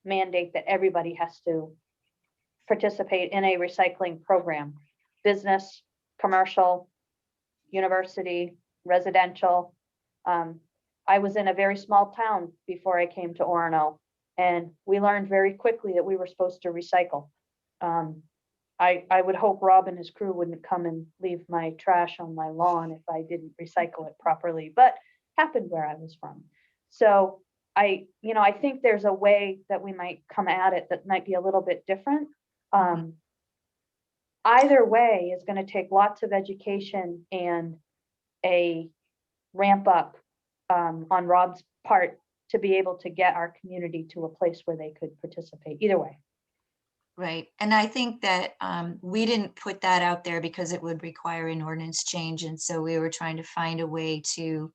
mandate that everybody has to participate in a recycling program. Business, commercial, university, residential. I was in a very small town before I came to Orono, and we learned very quickly that we were supposed to recycle. I would hope Rob and his crew wouldn't come and leave my trash on my lawn if I didn't recycle it properly, but happened where I was from. So I think there's a way that we might come at it that might be a little bit different. Either way is going to take lots of education and a ramp up on Rob's part to be able to get our community to a place where they could participate. Either way. Right. And I think that we didn't put that out there because it would require an ordinance change. And so we were trying to find a way to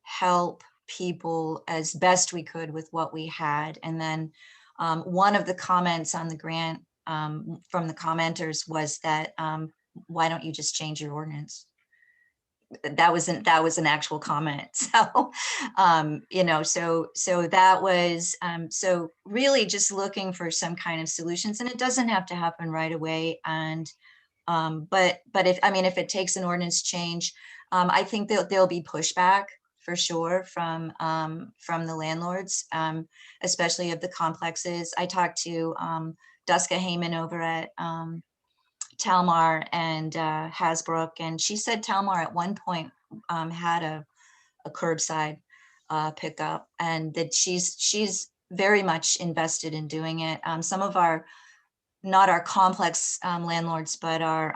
help people as best we could with what we had. And then one of the comments on the grant from the commenters was that, why don't you just change your ordinance? That was an actual comment. So, so that was, so really just looking for some kind of solutions, and it doesn't have to happen right away. And, but if it takes an ordinance change, I think there'll be pushback for sure from the landlords, especially of the complexes. I talked to Duska Heyman over at Talmar and Hasbrook, and she said Talmar at one point had a curbside pickup, and that she's very much invested in doing it. Some of our, not our complex landlords, but our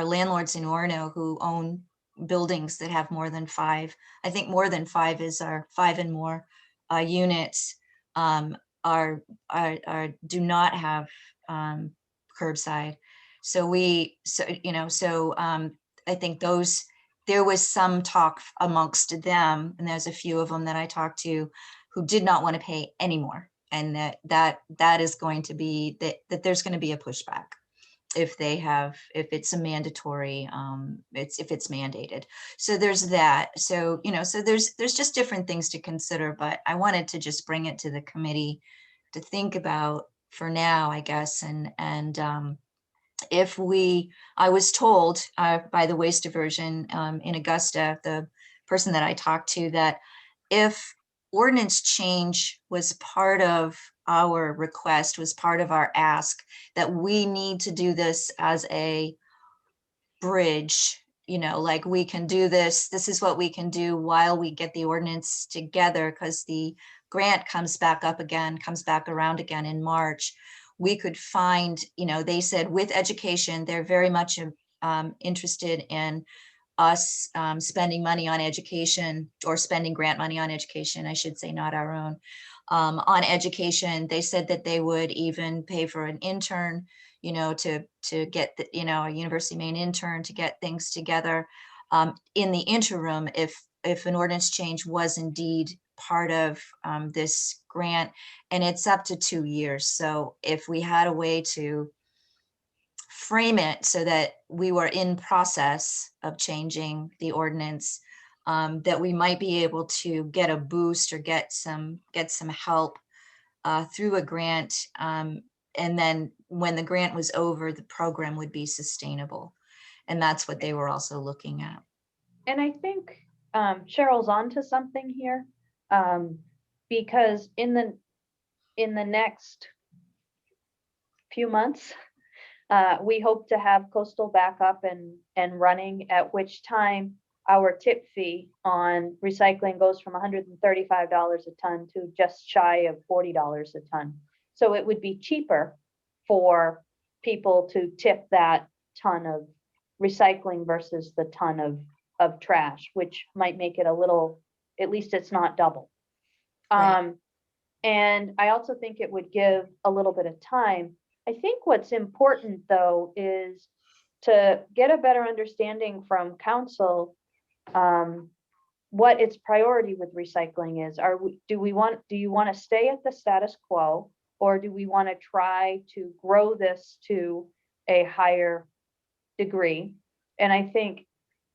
landlords in Orono who own buildings that have more than 5, I think more than 5 is our 5 and more units, do not have curbside. So I think there was some talk amongst them, and there's a few of them that I talked to who did not want to pay anymore. And that is going to be, that there's going to be a pushback if it's a mandatory, if it's mandated. So there's that. So, so there's just different things to consider, but I wanted to just bring it to the committee to think about for now, I guess. And I was told by the waste diversion in Augusta, the person that I talked to, that if ordinance change was part of our request, was part of our ask, that we need to do this as a bridge, like we can do this is what we can do while we get the ordinance together, because the grant comes back around again in March. We could find, they said with education, they're very much interested in us spending money on education, or spending grant money on education, I should say, not our own, on education. They said that they would even pay for an intern, to get the, a University of Maine intern to get things together in the interim, if an ordinance change was indeed part of this grant, and it's up to 2 years. So if we had a way to frame it so that we were in process of changing the ordinance, that we might be able to get a boost or get some help through a grant, and then when the grant was over, the program would be sustainable. And that's what they were also looking at. And I think Cheryl's onto something here, because in the next few months, we hope to have coastal back up and running, at which time our tip fee on recycling goes from $135 a ton to just shy of $40 a ton. So it would be cheaper for people to tip that ton of recycling versus the ton of trash, which might make it a little, at least it's not double. Right. And I also think it would give a little bit of time. I think what's important, though, is to get a better understanding from council what its priority with recycling is. Do you want to stay at the status quo, or do we want to try to grow this to a higher degree? And I think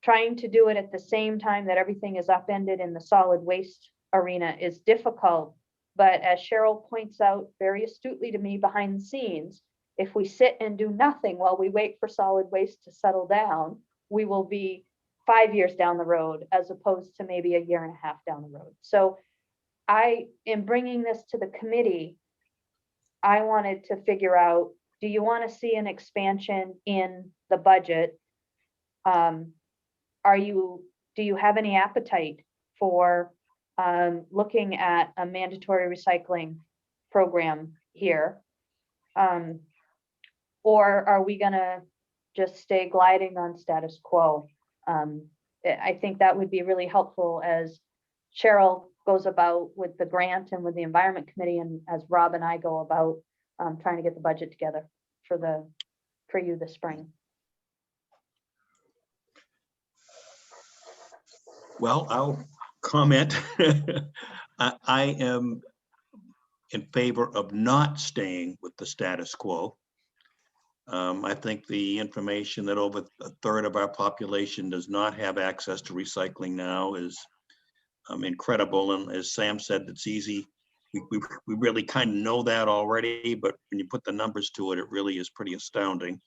trying to do it at the same time that everything is upended in the solid waste arena is difficult. But as Cheryl points out very astutely to me behind the scenes, if we sit and do nothing while we wait for solid waste to settle down, we will be 5 years down the road, as opposed to maybe a year and a half down the road. So I am bringing this to the committee. I wanted to figure out, do you want to see an expansion in the budget? Do you have any appetite for looking at a mandatory recycling program here? Or are we gonna just stay gliding on status quo? I think that would be really helpful as Cheryl goes about with the grant and with the Environment Committee, and as Rob and I go about trying to get the budget together for you this spring. Well, comment. I am in favor of not staying with the status quo. I think the information that over a third of our population does not have access to recycling now is incredible. And as Sam said, it's easy. We really kind of know that already, but when you put the numbers to it, it really is pretty astounding.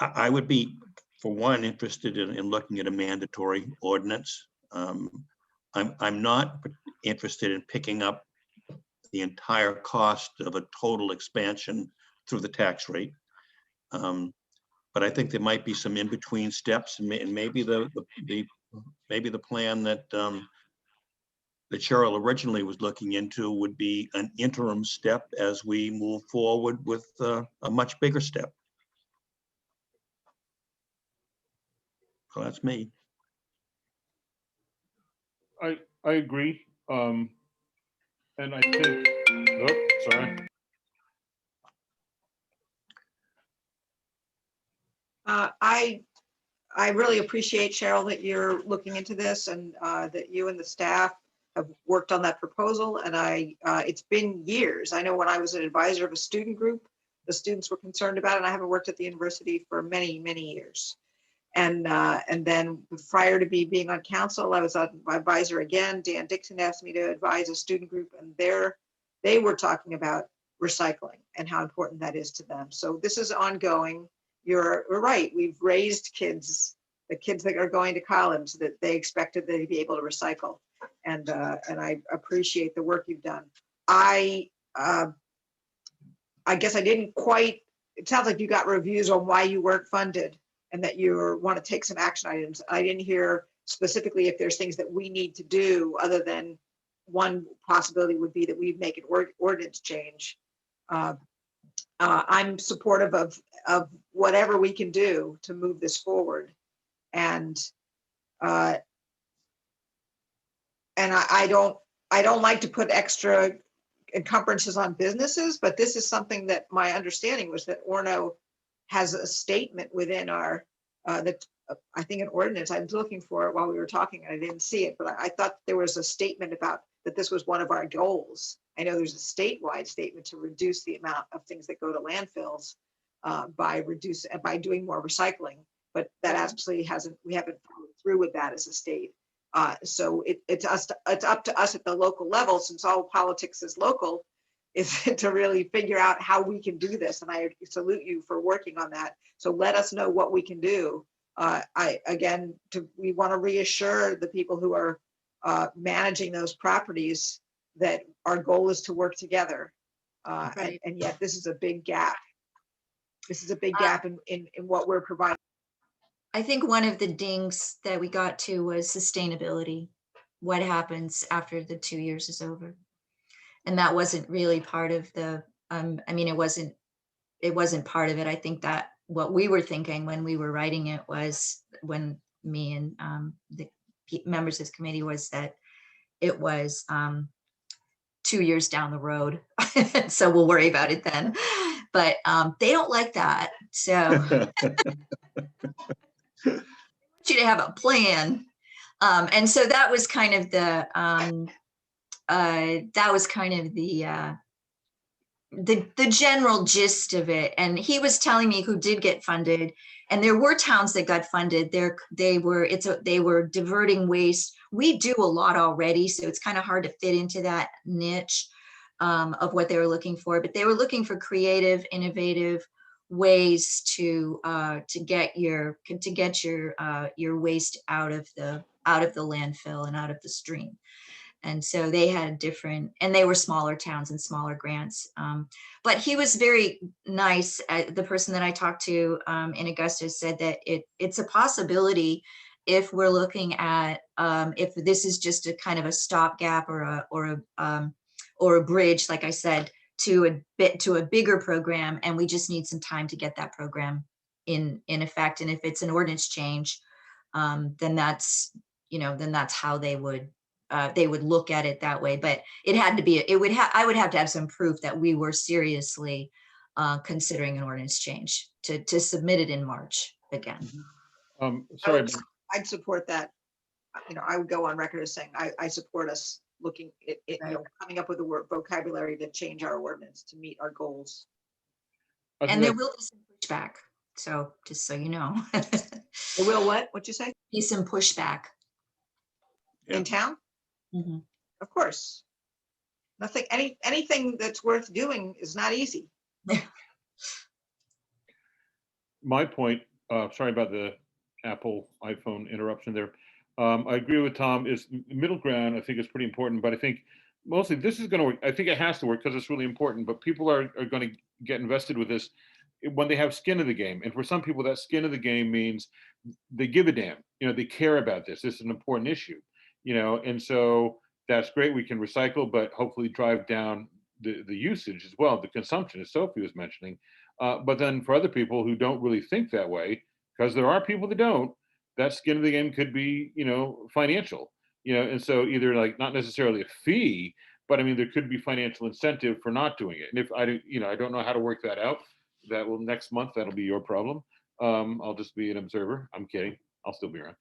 I would be, for one, interested in looking at a mandatory ordinance. I'm not interested in picking up the entire cost of a total expansion through the tax rate. But I think there might be some in-between steps, and maybe the plan that that Cheryl originally was looking into would be an interim step as we move forward with a much bigger step. So that's me. I agree. And I think, oh, sorry. I really appreciate, Cheryl, that you're looking into this and that you and the staff have worked on that proposal. And it's been years. I know when I was an advisor of a student group, the students were concerned about it. And I haven't worked at the university for many, many years. And then prior to me being on council, I was an advisor again. Dan Dixon asked me to advise a student group, and they were talking about recycling and how important that is to them. So this is ongoing. You're right. We've raised kids, the kids that are going to college, that they expected they'd be able to recycle. And I appreciate the work you've done. I guess I didn't quite, it sounds like you got reviews on why you weren't funded and that you want to take some action items. I didn't hear specifically if there's things that we need to do, other than one possibility would be that we make an ordinance change. I'm supportive of whatever we can do to move this forward. And I don't like to put extra encumbrances on businesses, but this is something that my understanding was that Orono has a statement within our, that I think an ordinance, I was looking for it while we were talking and I didn't see it, but I thought there was a statement about that this was one of our goals. I know there's a statewide statement to reduce the amount of things that go to landfills by doing more recycling, but that actually we haven't followed through with that as a state. So it's up to us at the local level, since all politics is local, is to really figure out how we can do this. And I salute you for working on that. So let us know what we can do. We want to reassure the people who are managing those properties that our goal is to work together. Right. And yet this is a big gap. This is a big gap in what we're providing. I think one of the dings that we got to was sustainability. What happens after the 2 years is over? And that wasn't really part of the, it wasn't part of it. I think that what we were thinking when we were writing it was, when me and the members of this committee, was that it was 2 years down the road. So we'll worry about it then. But they don't like that. So I want you to have a plan. And so that was kind of the the general gist of it. And he was telling me who did get funded, and there were towns that got funded. They were diverting waste. We do a lot already, so it's kind of hard to fit into that niche of what they were looking for. But they were looking for creative, innovative ways to get your waste out of the landfill and out of the stream. And so they had different, and they were smaller towns and smaller grants. But he was very nice. The person that I talked to in Augusta said that it's a possibility if we're looking at if this is just a kind of a stopgap or a bridge, like I said, to a bigger program, and we just need some time to get that program in effect. And if it's an ordinance change, then that's how they would look at it that way. But it had to be, I would have to have some proof that we were seriously considering an ordinance change to submit it in March again. Sorry, I'd support that. I would go on record as saying, I support us looking at, coming up with a word vocabulary to change our ordinance to meet our goals. I think And there that- will be some pushback. So just so you know. It will what? What'd you say? Be some pushback. Yeah. In town? Mhm. Of course. Anything that's worth doing is not easy. My point, sorry about the Apple iPhone interruption there. I agree with Tom, is middle ground, I think is pretty important, but I think mostly this is gonna work. I think it has to work because it's really important, but people are gonna get invested with this when they have skin in the game. And for some people, that skin in the game means they give a damn, they care about this. This is an important issue, and so that's great. We can recycle, but hopefully drive down the usage as well, the consumption, as Sophie was mentioning. But then for other people who don't really think that way, because there are people that don't, that skin of the game could be, financial, and so either like not necessarily a fee, but I mean, there could be financial incentive for not doing it. And if I don't know how to work that out, that will next month, that'll be your problem. I'll just be an observer. I'm kidding. I'll still be around.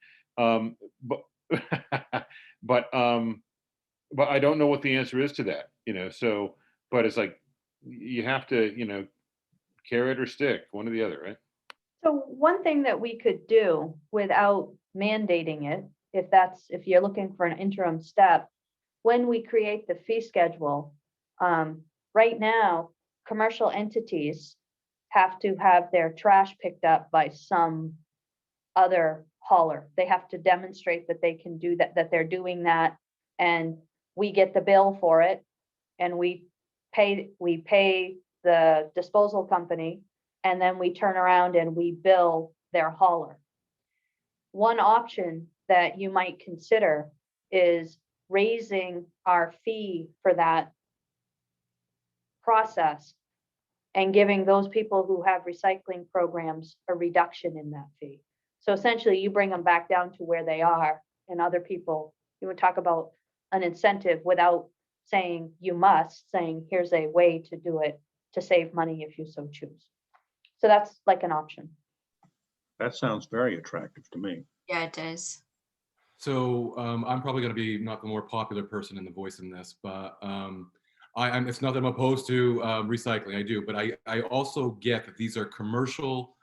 But I don't know what the answer is to that, so, but it's like, you have to, carrot or stick, one or the other, right? So one thing that we could do without mandating it, if you're looking for an interim step, when we create the fee schedule, right now, commercial entities have to have their trash picked up by some other hauler. They have to demonstrate that they can do that they're doing that, and we get the bill for it, and we pay the disposal company, and then we turn around and we bill their hauler. One option that you might consider is raising our fee for that process and giving those people who have recycling programs a reduction in that fee. So essentially you bring them back down to where they are, and other people, you would talk about an incentive without saying you must, saying here's a way to do it to save money if you so choose. So that's like an option. That sounds very attractive to me. Yeah, it does. So I'm probably going to be not the more popular person in the voice in this, but it's not that I'm opposed to recycling. I do, but I also get that these are commercial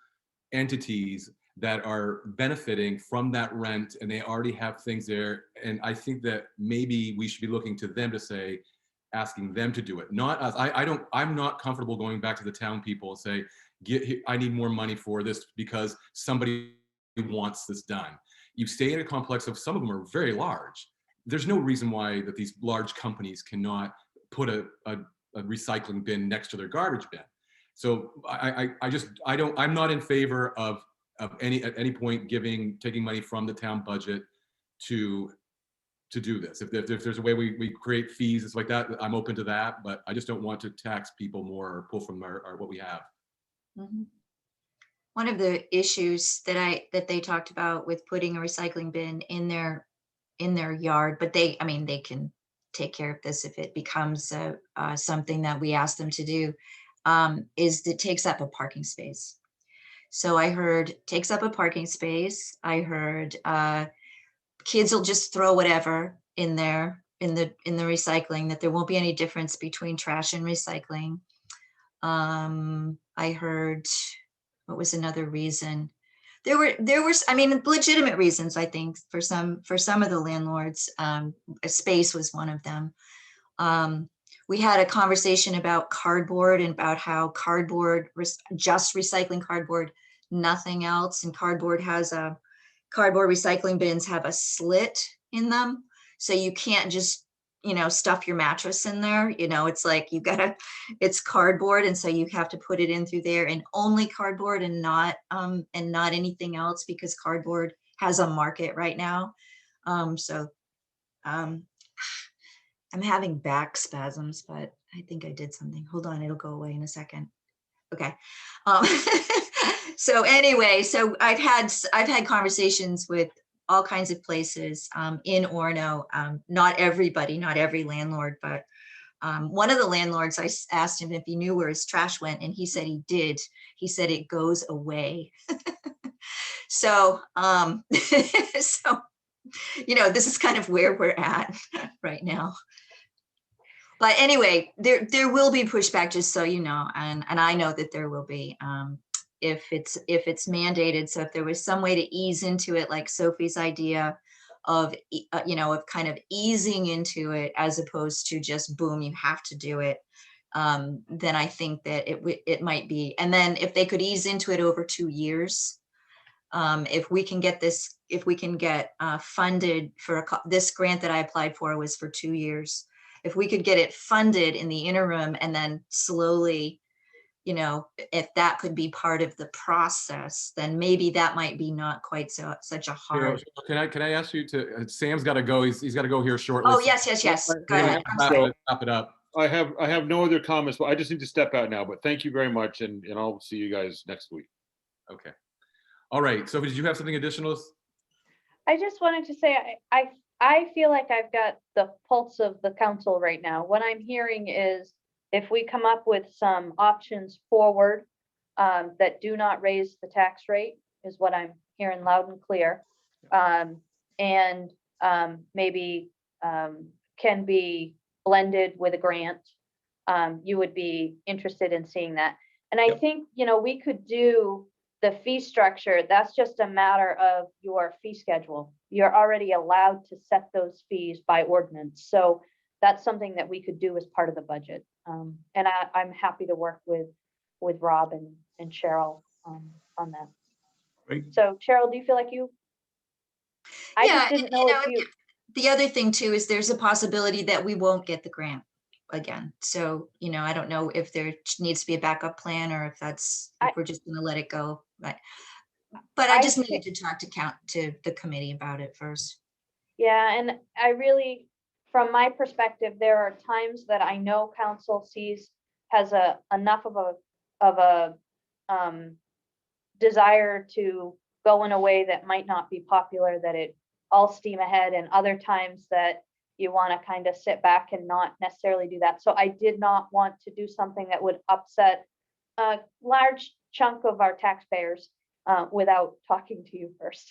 entities that are benefiting from that rent, and they already have things there. And I think that maybe we should be looking to them to say, asking them to do it, not us. I'm not comfortable going back to the town people and say, I need more money for this because somebody wants this done. You stay in a complex of, some of them are very large. There's no reason why that these large companies cannot put a recycling bin next to their garbage bin. So I'm not in favor of at any point taking money from the town budget to do this. If there's a way we create fees, it's like that, I'm open to that, but I just don't want to tax people more or pull from our what we have. Mhm. One of the issues that they talked about with putting a recycling bin in their yard, but they can take care of this if it becomes something that we ask them to do, is it takes up a parking space. So I heard takes up a parking space. I heard kids will just throw whatever in there in the recycling, that there won't be any difference between trash and recycling. I heard, what was another reason? There were legitimate reasons, I think, for some of the landlords. A space was one of them. We had a conversation about cardboard and about how just recycling cardboard, nothing else. And cardboard recycling bins have a slit in them. So you can't just, stuff your mattress in there. It's like it's cardboard. And so you have to put it in through there, and only cardboard and not anything else, because cardboard has a market right now. I'm having back spasms, but I think I did something. Hold on, it'll go away in a second. Okay. So anyway, so I've had conversations with all kinds of places in Orono. Not every landlord, but one of the landlords, I asked him if he knew where his trash went, and he said he did. He said it goes away. So this is kind of where we're at right now. But anyway, there will be pushback, just so you know, and I know that there will be, if it's mandated. So if there was some way to ease into it, like Sophie's idea of, of kind of easing into it as opposed to just boom, you have to do it, then I think that it might be. And then if they could ease into it over 2 years, if we can get funded for this grant that I applied for was for 2 years. If we could get it funded in the interim and then slowly, if that could be part of the process, then maybe that might be not quite such a hard. Can I ask you to, Sam's got to go. He's got to go here shortly. Oh, yes. Go ahead. Wrap it up. I have no other comments, but I just need to step out now, but thank you very much. And I'll see you guys next week. Okay. All right. So did you have something additional? I just wanted to say, I feel like I've got the pulse of the council right now. What I'm hearing is if we come up with some options forward that do not raise the tax rate, is what I'm hearing loud and clear, and maybe can be blended with a grant, you would be interested in seeing that. And I think, we could do the fee structure. That's just a matter of your fee schedule. You're already allowed to set those fees by ordinance. So that's something that we could do as part of the budget. And I'm happy to work with Rob and Cheryl on that. Great. So Cheryl, do you feel like I Yeah, just didn't know if you. The other thing too is there's a possibility that we won't get the grant again. So, I don't know if there needs to be a backup plan or if we're just going to let it go. But I just needed to talk to the committee about it first. Yeah, and I really, from my perspective, there are times that I know council has enough of a desire to go in a way that might not be popular, that it all steam ahead, and other times that you want to kind of sit back and not necessarily do that. So I did not want to do something that would upset a large chunk of our taxpayers without talking to you first.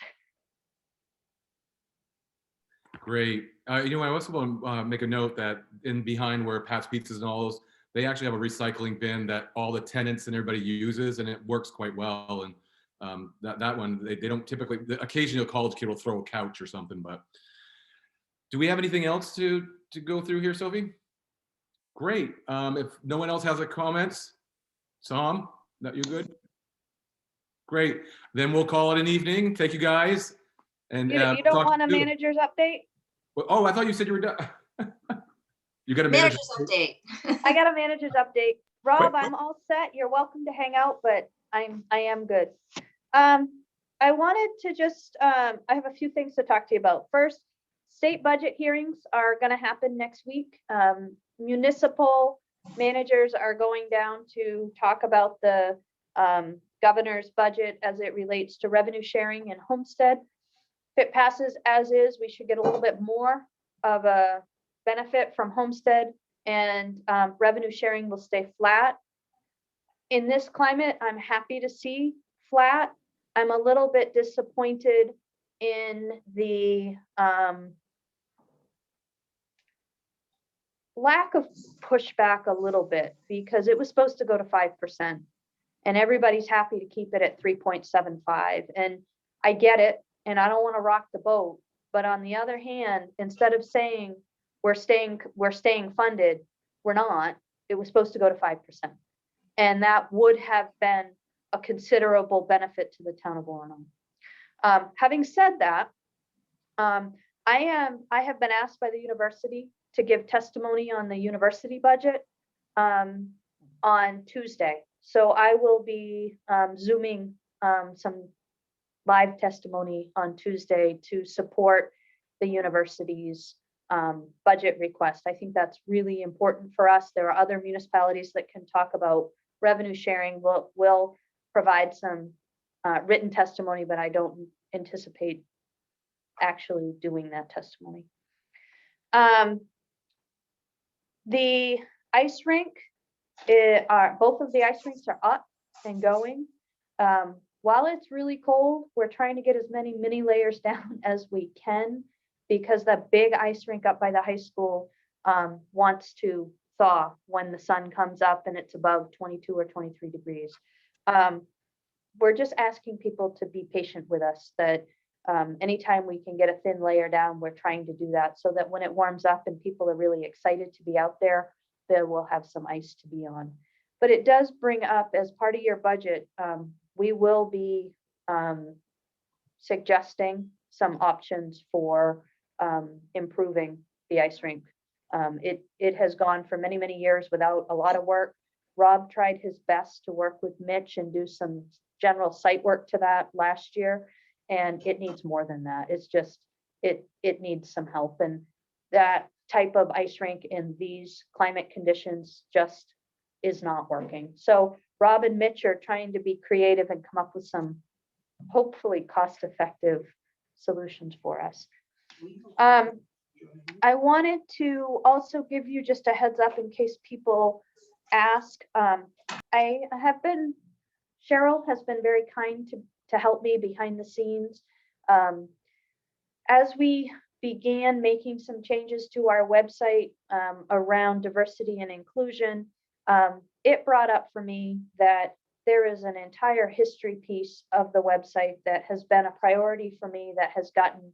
Great. I also want to make a note that in behind where Pat's Pizzas and all those, they actually have a recycling bin that all the tenants and everybody uses, and it works quite well. And that one, they don't typically, occasionally a college kid will throw a couch or something, but do we have anything else to go through here, Sophie? Great. If no one else has a comments, Tom, that you good? Great. Then we'll call it an evening. Thank you guys. And You don't want a manager's update? Well, oh, I thought you said you were done. You got a Manager's update. I got a manager's update. Rob, Wait. I'm all set. You're welcome to hang out, but I am good. I wanted to just, I have a few things to talk to you about. First, state budget hearings are going to happen next week. Municipal managers are going down to talk about the governor's budget as it relates to revenue sharing and homestead. If it passes as is, we should get a little bit more of a benefit from homestead, and revenue sharing will stay flat. In this climate, I'm happy to see flat. I'm a little bit disappointed in the lack of pushback a little bit, because it was supposed to go to 5% and everybody's happy to keep it at 3.75. And I get it, and I don't want to rock the boat. But on the other hand, instead of saying we're staying funded, we're not. It was supposed to go to 5%. And that would have been a considerable benefit to the town of Orono. Having said that, I have been asked by the university to give testimony on the university budget on Tuesday. So I will be Zooming some live testimony on Tuesday to support the university's budget request. I think that's really important for us. There are other municipalities that can talk about revenue sharing. We'll provide some written testimony, but I don't anticipate actually doing that testimony. The ice rink, both of the ice rinks are up and going. while it's really cold, we're trying to get as many mini layers down as we can, because that big ice rink up by the high school wants to thaw when the sun comes up and it's above 22 or 23 degrees. We're just asking people to be patient with us, that anytime we can get a thin layer down, we're trying to do that, so that when it warms up and people are really excited to be out there, they will have some ice to be on. But it does bring up, as part of your budget, we will be suggesting some options for improving the ice rink. It has gone for many, many years without a lot of work. Rob tried his best to work with Mitch and do some general site work to that last year, and it needs more than that. It's just, it needs some help, and that type of ice rink in these climate conditions just is not working. So Rob and Mitch are trying to be creative and come up with some hopefully cost-effective solutions for us. I wanted to also give you just a heads up in case people ask. I have been, Cheryl has been very kind to help me behind the scenes. As we began making some changes to our website around diversity and inclusion, it brought up for me that there is an entire history piece of the website that has been a priority for me that has gotten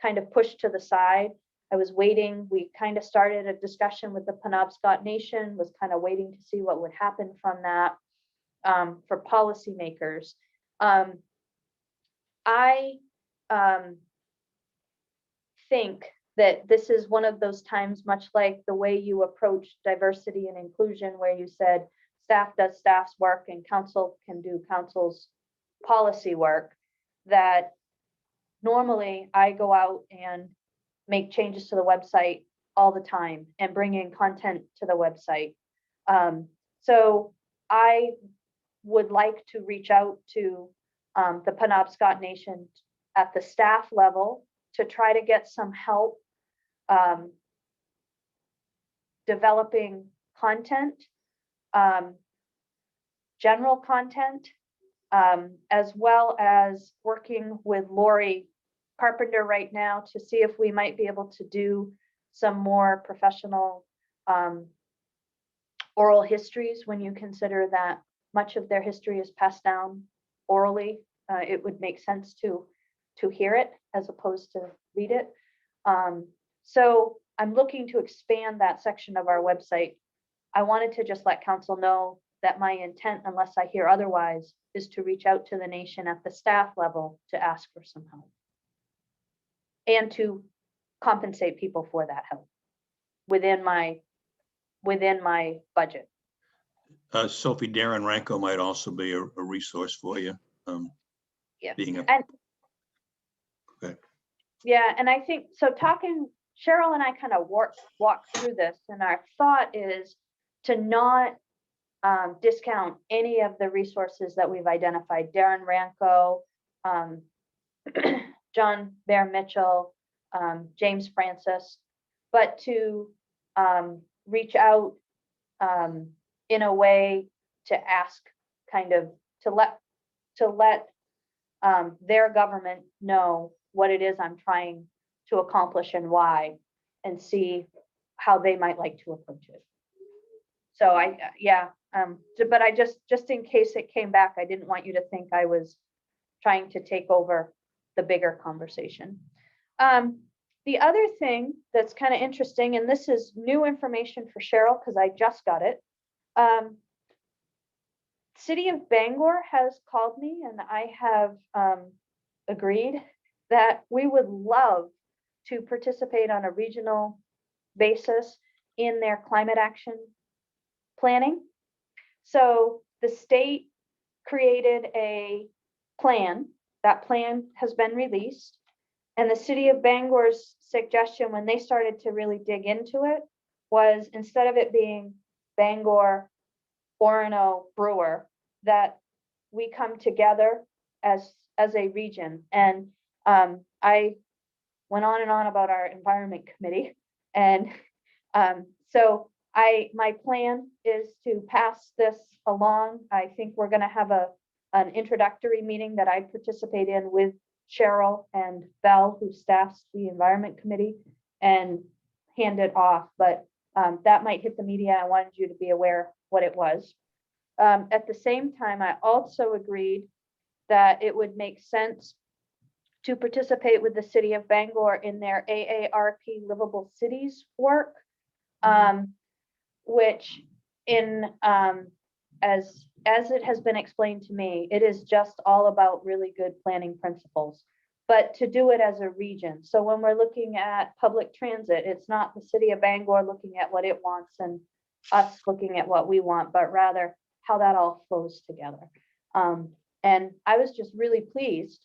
kind of pushed to the side. I was waiting, we kind of started a discussion with the Penobscot Nation, was kind of waiting to see what would happen from that for policymakers. I think that this is one of those times, much like the way you approach diversity and inclusion, where you said staff does staff's work and council can do council's policy work, that normally I go out and make changes to the website all the time and bring in content to the website. So I would like to reach out to the Penobscot Nation at the staff level to try to get some help developing content, general content, as well as working with Lori Carpenter right now to see if we might be able to do some more professional oral histories. When you consider that much of their history is passed down orally, it would make sense to hear it as opposed to read it. So I'm looking to expand that section of our website. I wanted to just let council know that my intent, unless I hear otherwise, is to reach out to the nation at the staff level to ask for some help and to compensate people for that help within my budget. Sophie, Darren Ranko might also be a resource for you. Yeah. Being a, And okay. yeah, and I think so. Talking, Cheryl and I kind of walk through this, and our thought is to not discount any of the resources that we've identified. Darren Ranko, John Bear Mitchell, James Francis, but to reach out in a way to ask, kind of to let their government know what it is I'm trying to accomplish and why, and see how they might like to approach it. So but I just in case it came back, I didn't want you to think I was trying to take over the bigger conversation. The other thing that's kind of interesting, and this is new information for Cheryl because I just got it. City of Bangor has called me, and I have agreed that we would love to participate on a regional basis in their climate action planning. So the state created a plan. That plan has been released. And the city of Bangor's suggestion when they started to really dig into it was, instead of it being Bangor, Orono, Brewer, that we come together as a region. And I went on and on about our environment committee. And so my plan is to pass this along. I think we're going to have a an introductory meeting that I participate in with Cheryl and Belle, who staffs the Environment Committee, and hand it off. But that might hit the media. I wanted you to be aware what it was. At the same time, I also agreed that it would make sense to participate with the city of Bangor in their AARP Livable Cities work, which as it has been explained to me, it is just all about really good planning principles, but to do it as a region. So when we're looking at public transit, it's not the city of Bangor looking at what it wants and us looking at what we want, but rather how that all flows together. And I was just really pleased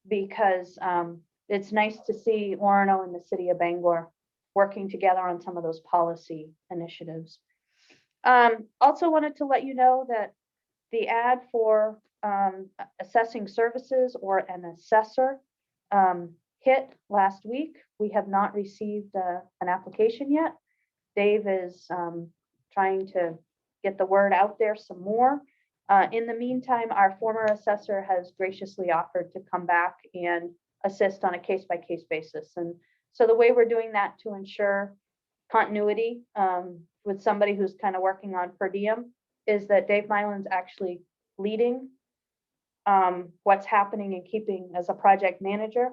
because it's nice to see Orono and the city of Bangor working together on some of those policy initiatives. Also wanted to let you know that the ad for assessing services or an assessor hit last week. We have not received an application yet. Dave is trying to get the word out there some more. In the meantime, our former assessor has graciously offered to come back and assist on a case-by-case basis. And so the way we're doing that to ensure continuity with somebody who's kind of working on per diem is that Dave Mylan's actually leading what's happening and keeping as a project manager.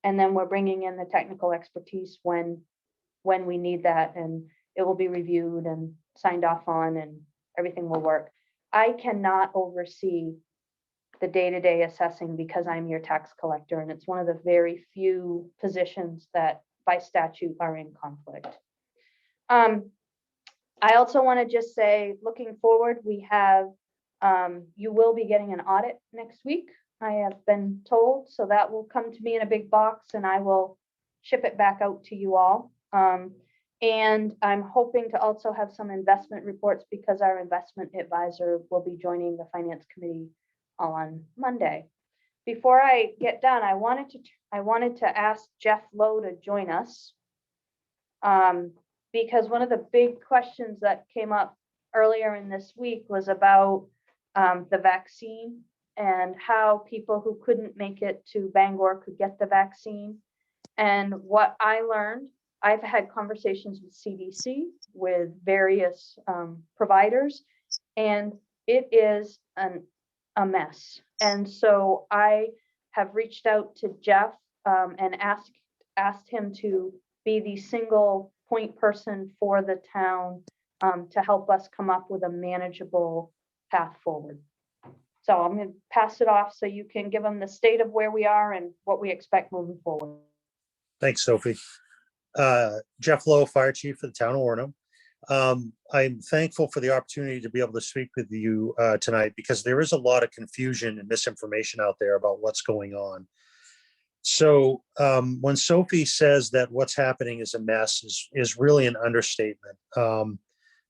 And then we're bringing in the technical expertise when we need that, and it will be reviewed and signed off on and everything will work. I cannot oversee the day-to-day assessing because I'm your tax collector, and it's one of the very few positions that by statute are in conflict. I also want to just say, looking forward, we have, you will be getting an audit next week, I have been told, so that will come to me in a big box and I will ship it back out to you all. And I'm hoping to also have some investment reports because our investment advisor will be joining the Finance Committee on Monday. Before I get done, I wanted to ask Jeff Lowe to join us. Because one of the big questions that came up earlier in this week was about the vaccine and how people who couldn't make it to Bangor could get the vaccine. And what I learned, I've had conversations with CDC, with various providers, and it is a mess. And so I have reached out to Jeff and asked him to be the single point person for the town to help us come up with a manageable path forward. So I'm going to pass it off so you can give them the state of where we are and what we expect moving forward. Thanks, Sophie. Jeff Lowe, Fire Chief for the town of Orono. I'm thankful for the opportunity to be able to speak with you tonight because there is a lot of confusion and misinformation out there about what's going on. So when Sophie says that what's happening is a mess is really an understatement.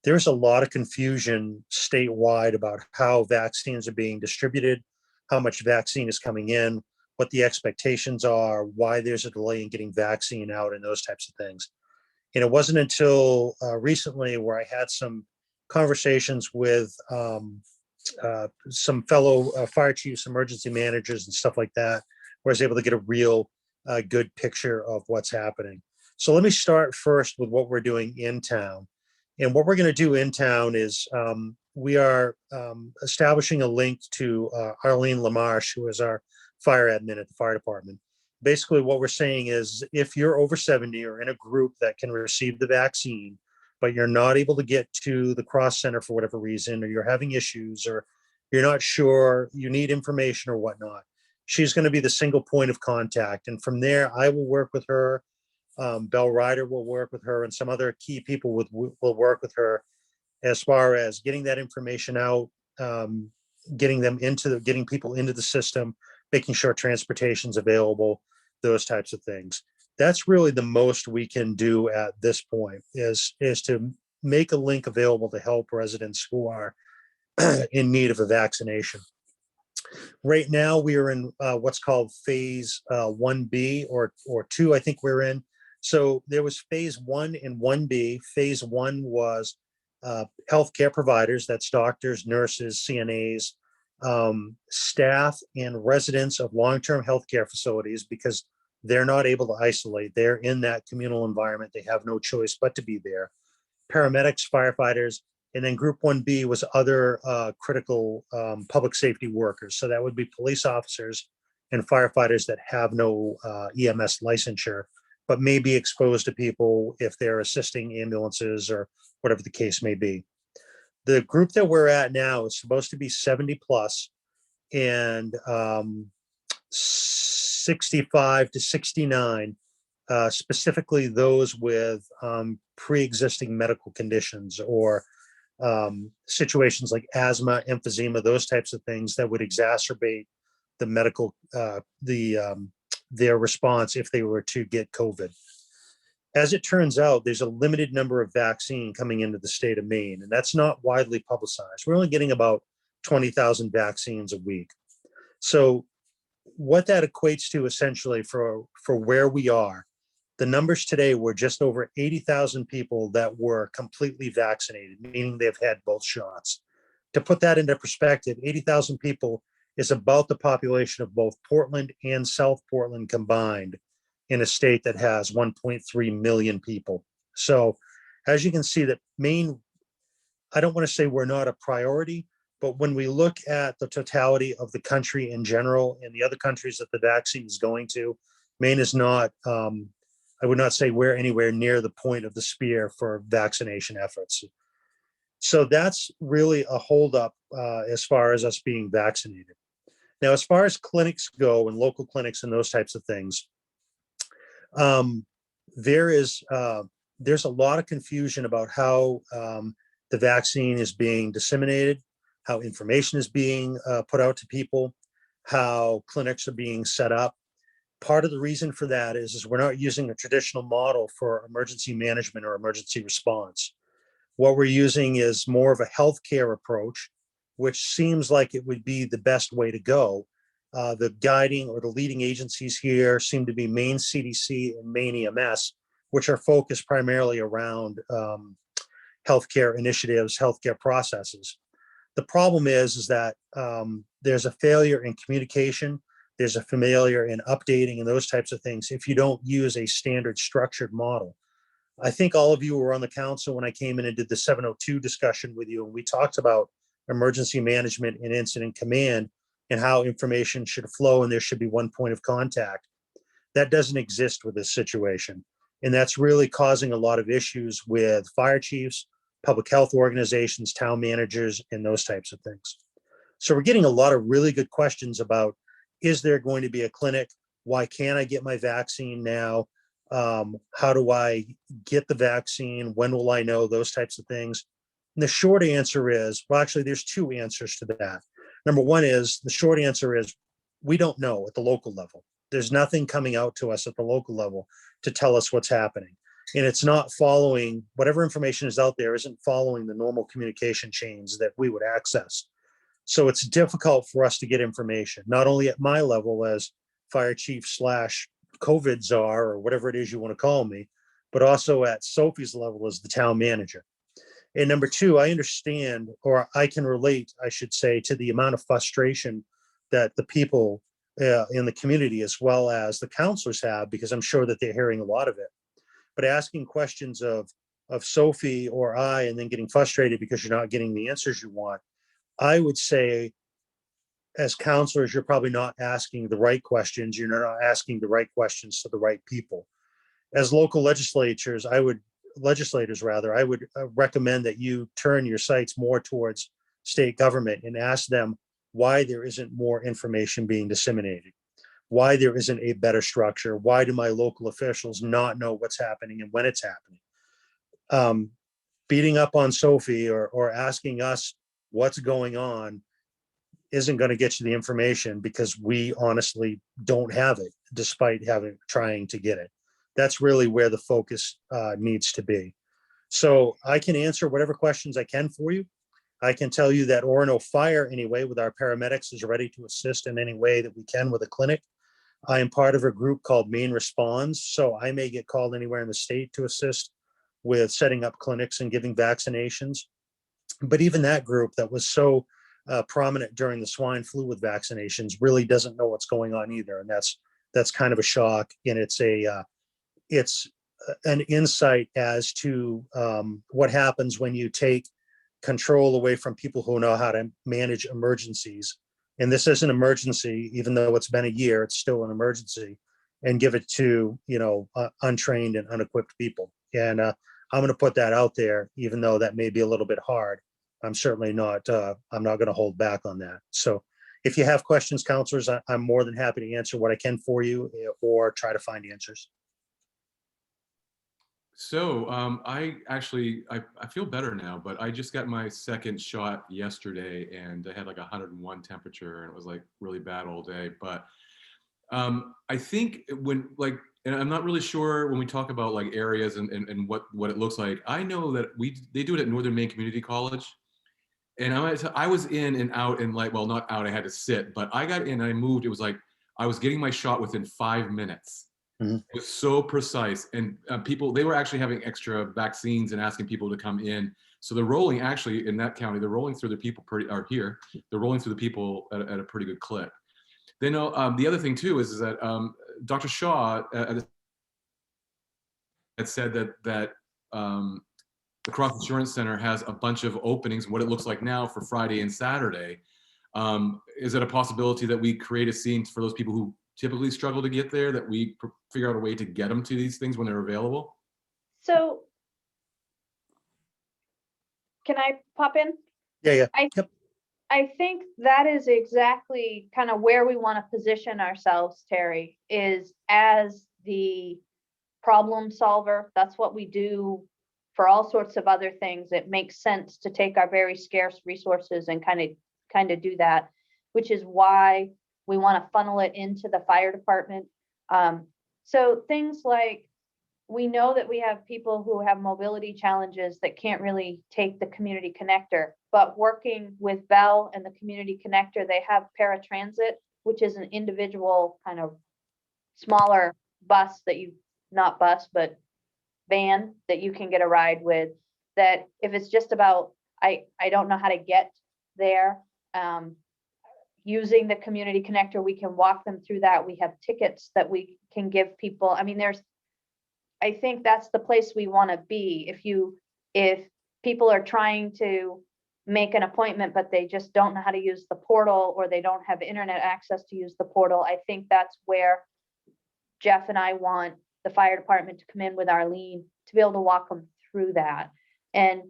There's a lot of confusion statewide about how vaccines are being distributed, how much vaccine is coming in, what the expectations are, why there's a delay in getting vaccine out and those types of things. And it wasn't until recently where I had some conversations with some fellow fire chiefs, emergency managers and stuff like that, where I was able to get a real good picture of what's happening. So let me start first with what we're doing in town. And what we're going to do in town is we are establishing a link to Arlene Lamarche, who is our fire admin at the fire department. Basically, what we're saying is if you're over 70 or in a group that can receive the vaccine, but you're not able to get to the cross center for whatever reason, or you're having issues, or you're not sure, you need information or whatnot, she's going to be the single point of contact. And from there, I will work with her. Belle Ryder will work with her, and some other key people will work with her as far as getting that information out, getting people into the system, making sure transportation's available, those types of things. That's really the most we can do at this point is to make a link available to help residents who are in need of a vaccination. Right now, we are in what's called phase 1B or 2, I think we're in. So there was phase 1 and 1B. Phase 1 was healthcare providers, that's doctors, nurses, CNAs, staff and residents of long-term healthcare facilities, because they're not able to isolate. They're in that communal environment. They have no choice but to be there. Paramedics, firefighters, and then Group 1B was other critical public safety workers. So that would be police officers and firefighters that have no EMS licensure, but may be exposed to people if they're assisting ambulances or whatever the case may be. The group that we're at now is supposed to be 70 plus, and 65 to 69, specifically those with pre-existing medical conditions or situations like asthma, emphysema, those types of things that would exacerbate the medical, their response if they were to get COVID. As it turns out, there's a limited number of vaccine coming into the state of Maine, and that's not widely publicized. We're only getting about 20,000 vaccines a week. So what that equates to essentially for where we are, the numbers today were just over 80,000 people that were completely vaccinated, meaning they've had both shots. To put that into perspective, 80,000 people is about the population of both Portland and South Portland combined in a state that has 1.3 million people. So as you can see, that Maine, I don't want to say we're not a priority, but when we look at the totality of the country in general and the other countries that the vaccine is going to, Maine is not, I would not say we're anywhere near the point of the spear for vaccination efforts. So that's really a holdup as far as us being vaccinated. Now, as far as clinics go and local clinics and those types of things, there's a lot of confusion about how the vaccine is being disseminated, how information is being put out to people, how clinics are being set up. Part of the reason for that is we're not using a traditional model for emergency management or emergency response. What we're using is more of a healthcare approach, which seems like it would be the best way to go. The guiding or the leading agencies here seem to be Maine CDC and Maine EMS, which are focused primarily around healthcare initiatives, healthcare processes. The problem is that there's a failure in communication. There's a failure in updating and those types of things if you don't use a standard structured model. I think all of you were on the council when I came in and did the 702 discussion with you, and we talked about emergency management and incident command and how information should flow and there should be one point of contact. That doesn't exist with this situation. And that's really causing a lot of issues with fire chiefs, public health organizations, town managers, and those types of things. So we're getting a lot of really good questions about, is there going to be a clinic? Why can't I get my vaccine now? How do I get the vaccine? When will I know? Those types of things. And the short answer is, well, actually, there's two answers to that. Number one is, the short answer is, we don't know at the local level. There's nothing coming out to us at the local level to tell us what's happening. And it's not following, whatever information is out there isn't following the normal communication chains that we would access. So it's difficult for us to get information, not only at my level as fire chief / COVID czar or whatever it is you want to call me, but also at Sophie's level as the town manager. And number two, I understand, or I can relate, I should say, to the amount of frustration that the people in the community as well as the counselors have, because I'm sure that they're hearing a lot of it. But asking questions of Sophie or I and then getting frustrated because you're not getting the answers you want, I would say as counselors, you're probably not asking the right questions. You're not asking the right questions to the right people. As local legislators, I would recommend that you turn your sights more towards state government and ask them why there isn't more information being disseminated, why there isn't a better structure, why do my local officials not know what's happening and when it's happening. Beating up on Sophie or asking us what's going on isn't going to get you the information, because we honestly don't have it despite trying to get it. That's really where the focus needs to be. So I can answer whatever questions I can for you. I can tell you that Orono Fire, anyway, with our paramedics, is ready to assist in any way that we can with a clinic. I am part of a group called Maine Responds, so I may get called anywhere in the state to assist with setting up clinics and giving vaccinations. But even that group that was so prominent during the swine flu with vaccinations really doesn't know what's going on either. And that's kind of a shock. And it's an insight as to what happens when you take control away from people who know how to manage emergencies. And this is an emergency, even though it's been a year, it's still an emergency, and give it to, untrained and unequipped people. And I'm going to put that out there, even though that may be a little bit hard. I'm certainly not, I'm not going to hold back on that. So if you have questions, counselors, I'm more than happy to answer what I can for you or try to find answers. So I feel better now, but I just got my second shot yesterday and I had like 101 temperature and it was like really bad all day. But I think and I'm not really sure when we talk about like areas and what it looks like. I know that they do it at Northern Maine Community College. And I was in and out and like, well, not out, I had to sit, but I got in, I moved. It was like, I was getting my shot within 5 minutes. Mhm. It was so precise. And people, they were actually having extra vaccines and asking people to come in. So they're rolling actually in that county, they're rolling through the people they're rolling through the people at a pretty good clip. Then the other thing too is that Dr. Shaw had said that the Cross Insurance Center has a bunch of openings, what it looks like now for Friday and Saturday. Is it a possibility that we create a scene for those people who typically struggle to get there, that we figure out a way to get them to these things when they're available? So can I pop in? Yeah. I think that is exactly kind of where we want to position ourselves, Terry, is as the problem solver. That's what we do for all sorts of other things. It makes sense to take our very scarce resources and kind of do that, which is why we want to funnel it into the fire department. So things like, we know that we have people who have mobility challenges that can't really take the community connector, but working with Bell and the community connector, they have paratransit, which is an individual kind of smaller bus but van that you can get a ride with, that if it's just about, I don't know how to get there, using the community connector, we can walk them through that. We have tickets that we can give people. I mean, I think that's the place we want to be. If people are trying to make an appointment, but they just don't know how to use the portal, or they don't have internet access to use the portal, I think that's where Jeff and I want the fire department to come in with Arlene to be able to walk them through that. And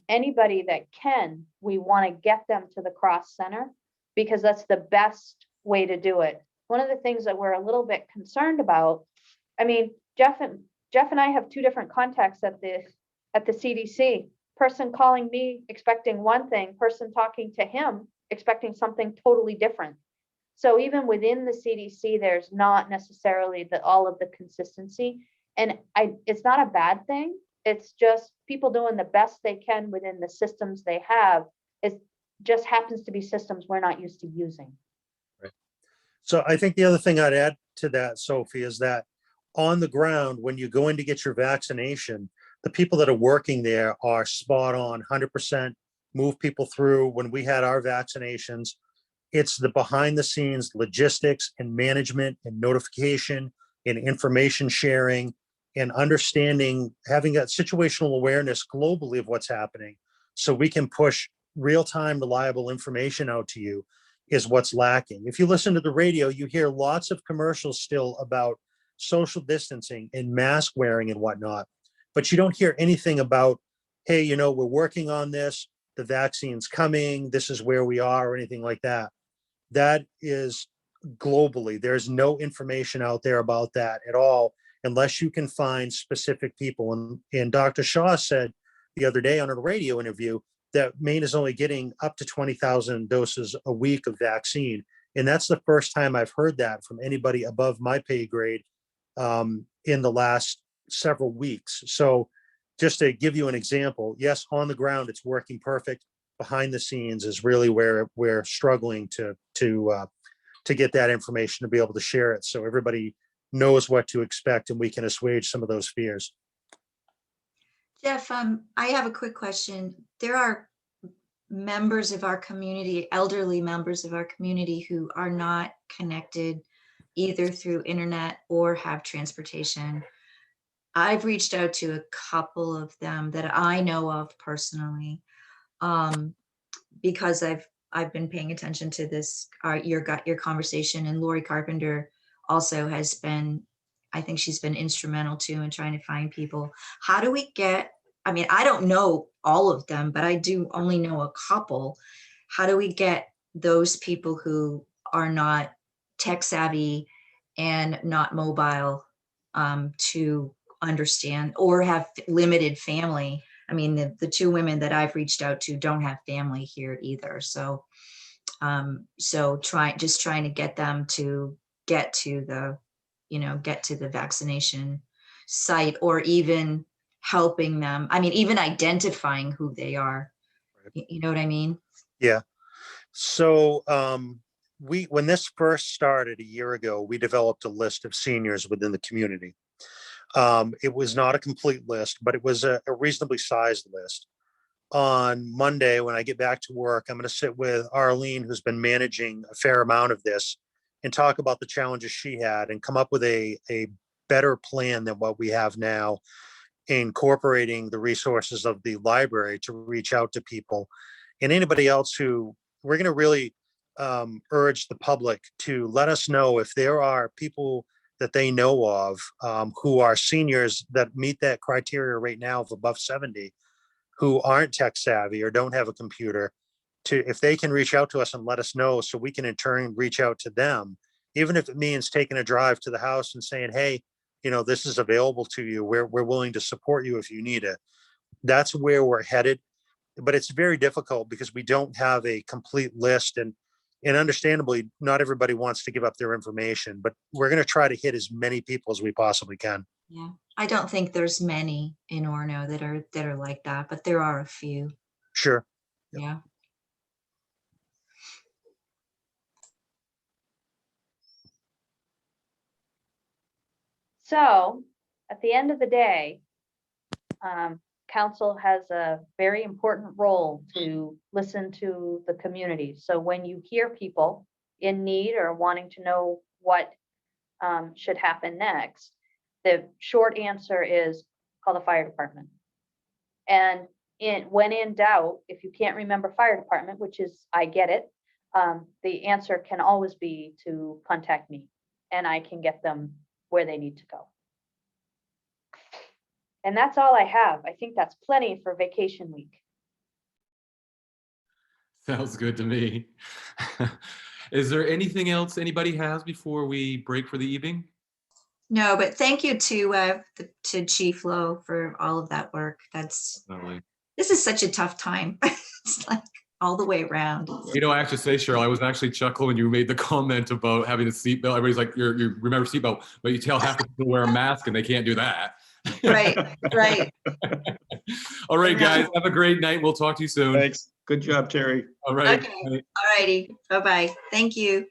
anybody that can, we want to get them to the Cross Center, because that's the best way to do it. One of the things that we're a little bit concerned about, I mean, Jeff and I have two different contacts at the CDC. Person calling me expecting one thing, person talking to him expecting something totally different. So even within the CDC, there's not necessarily all of the consistency. And it's not a bad thing. It's just people doing the best they can within the systems they have. It just happens to be systems we're not used to using. Right. So I think the other thing I'd add to that, Sophie, is that on the ground, when you go in to get your vaccination, the people that are working there are spot on, 100% move people through. When we had our vaccinations, it's the behind the scenes logistics and management and notification and information sharing and understanding, having that situational awareness globally of what's happening so we can push real-time reliable information out to you is what's lacking. If you listen to the radio, you hear lots of commercials still about social distancing and mask wearing and whatnot, but you don't hear anything about, hey, we're working on this, the vaccine's coming, this is where we are, or anything like that. That is globally, there's no information out there about that at all, unless you can find specific people. And Dr. Shaw said the other day on a radio interview that Maine is only getting up to 20,000 doses a week of vaccine. And that's the first time I've heard that from anybody above my pay grade in the last several weeks. So just to give you an example, yes, on the ground, it's working perfect. Behind the scenes is really where we're struggling to get that information, to be able to share it so everybody knows what to expect and we can assuage some of those fears. Jeff, I have a quick question. There are members of our community, elderly members of our community who are not connected either through internet or have transportation. I've reached out to a couple of them that I know of personally, because I've been paying attention to this, your conversation, and Lori Carpenter also has been, I think she's been instrumental too in trying to find people. How do we get, I mean, I don't know all of them, but I do only know a couple. How do we get those people who are not tech savvy and not mobile to understand, or have limited family? I mean, the two women that I've reached out to don't have family here either. So, trying to get them to get to the vaccination site, or even helping them. I mean, even identifying who they are. You know what I mean? Yeah. So when this first started a year ago, we developed a list of seniors within the community. It was not a complete list, but it was a reasonably sized list. On Monday, when I get back to work, I'm going to sit with Arlene, who's been managing a fair amount of this, and talk about the challenges she had and come up with a better plan than what we have now, incorporating the resources of the library to reach out to people and anybody else who we're going to really urge the public to let us know if there are people that they know of who are seniors that meet that criteria right now of above 70, who aren't tech savvy or don't have a computer, if they can reach out to us and let us know, so we can in turn reach out to them, even if it means taking a drive to the house and saying, hey, this is available to you. We're willing to support you if you need it. That's where we're headed. But it's very difficult because we don't have a complete list, and understandably, not everybody wants to give up their information, but we're going to try to hit as many people as we possibly can. Yeah. I don't think there's many in Orono that are like that, but there are a few. Sure. Yeah. So at the end of the day, council has a very important role to listen to the community. So when you hear people in need or wanting to know what should happen next, the short answer is call the fire department. And when in doubt, if you can't remember fire department, which is, I get it, the answer can always be to contact me, and I can get them where they need to go. And that's all I have. I think that's plenty for vacation week. Sounds good to me. Is there anything else anybody has before we break for the evening? No, but thank you to Chief Lowe for all of that work. This is such a tough time. It's like all the way around. I have to say, Cheryl, I was actually chuckling when you made the comment about having a seatbelt. Everybody's like, you remember seatbelt, but you tell half the people to wear a mask and they can't do that. Right. All right, guys, have a great night. We'll talk to you soon. Thanks. Good job, Terry. All right. Okay. All righty. Bye-bye. Thank you.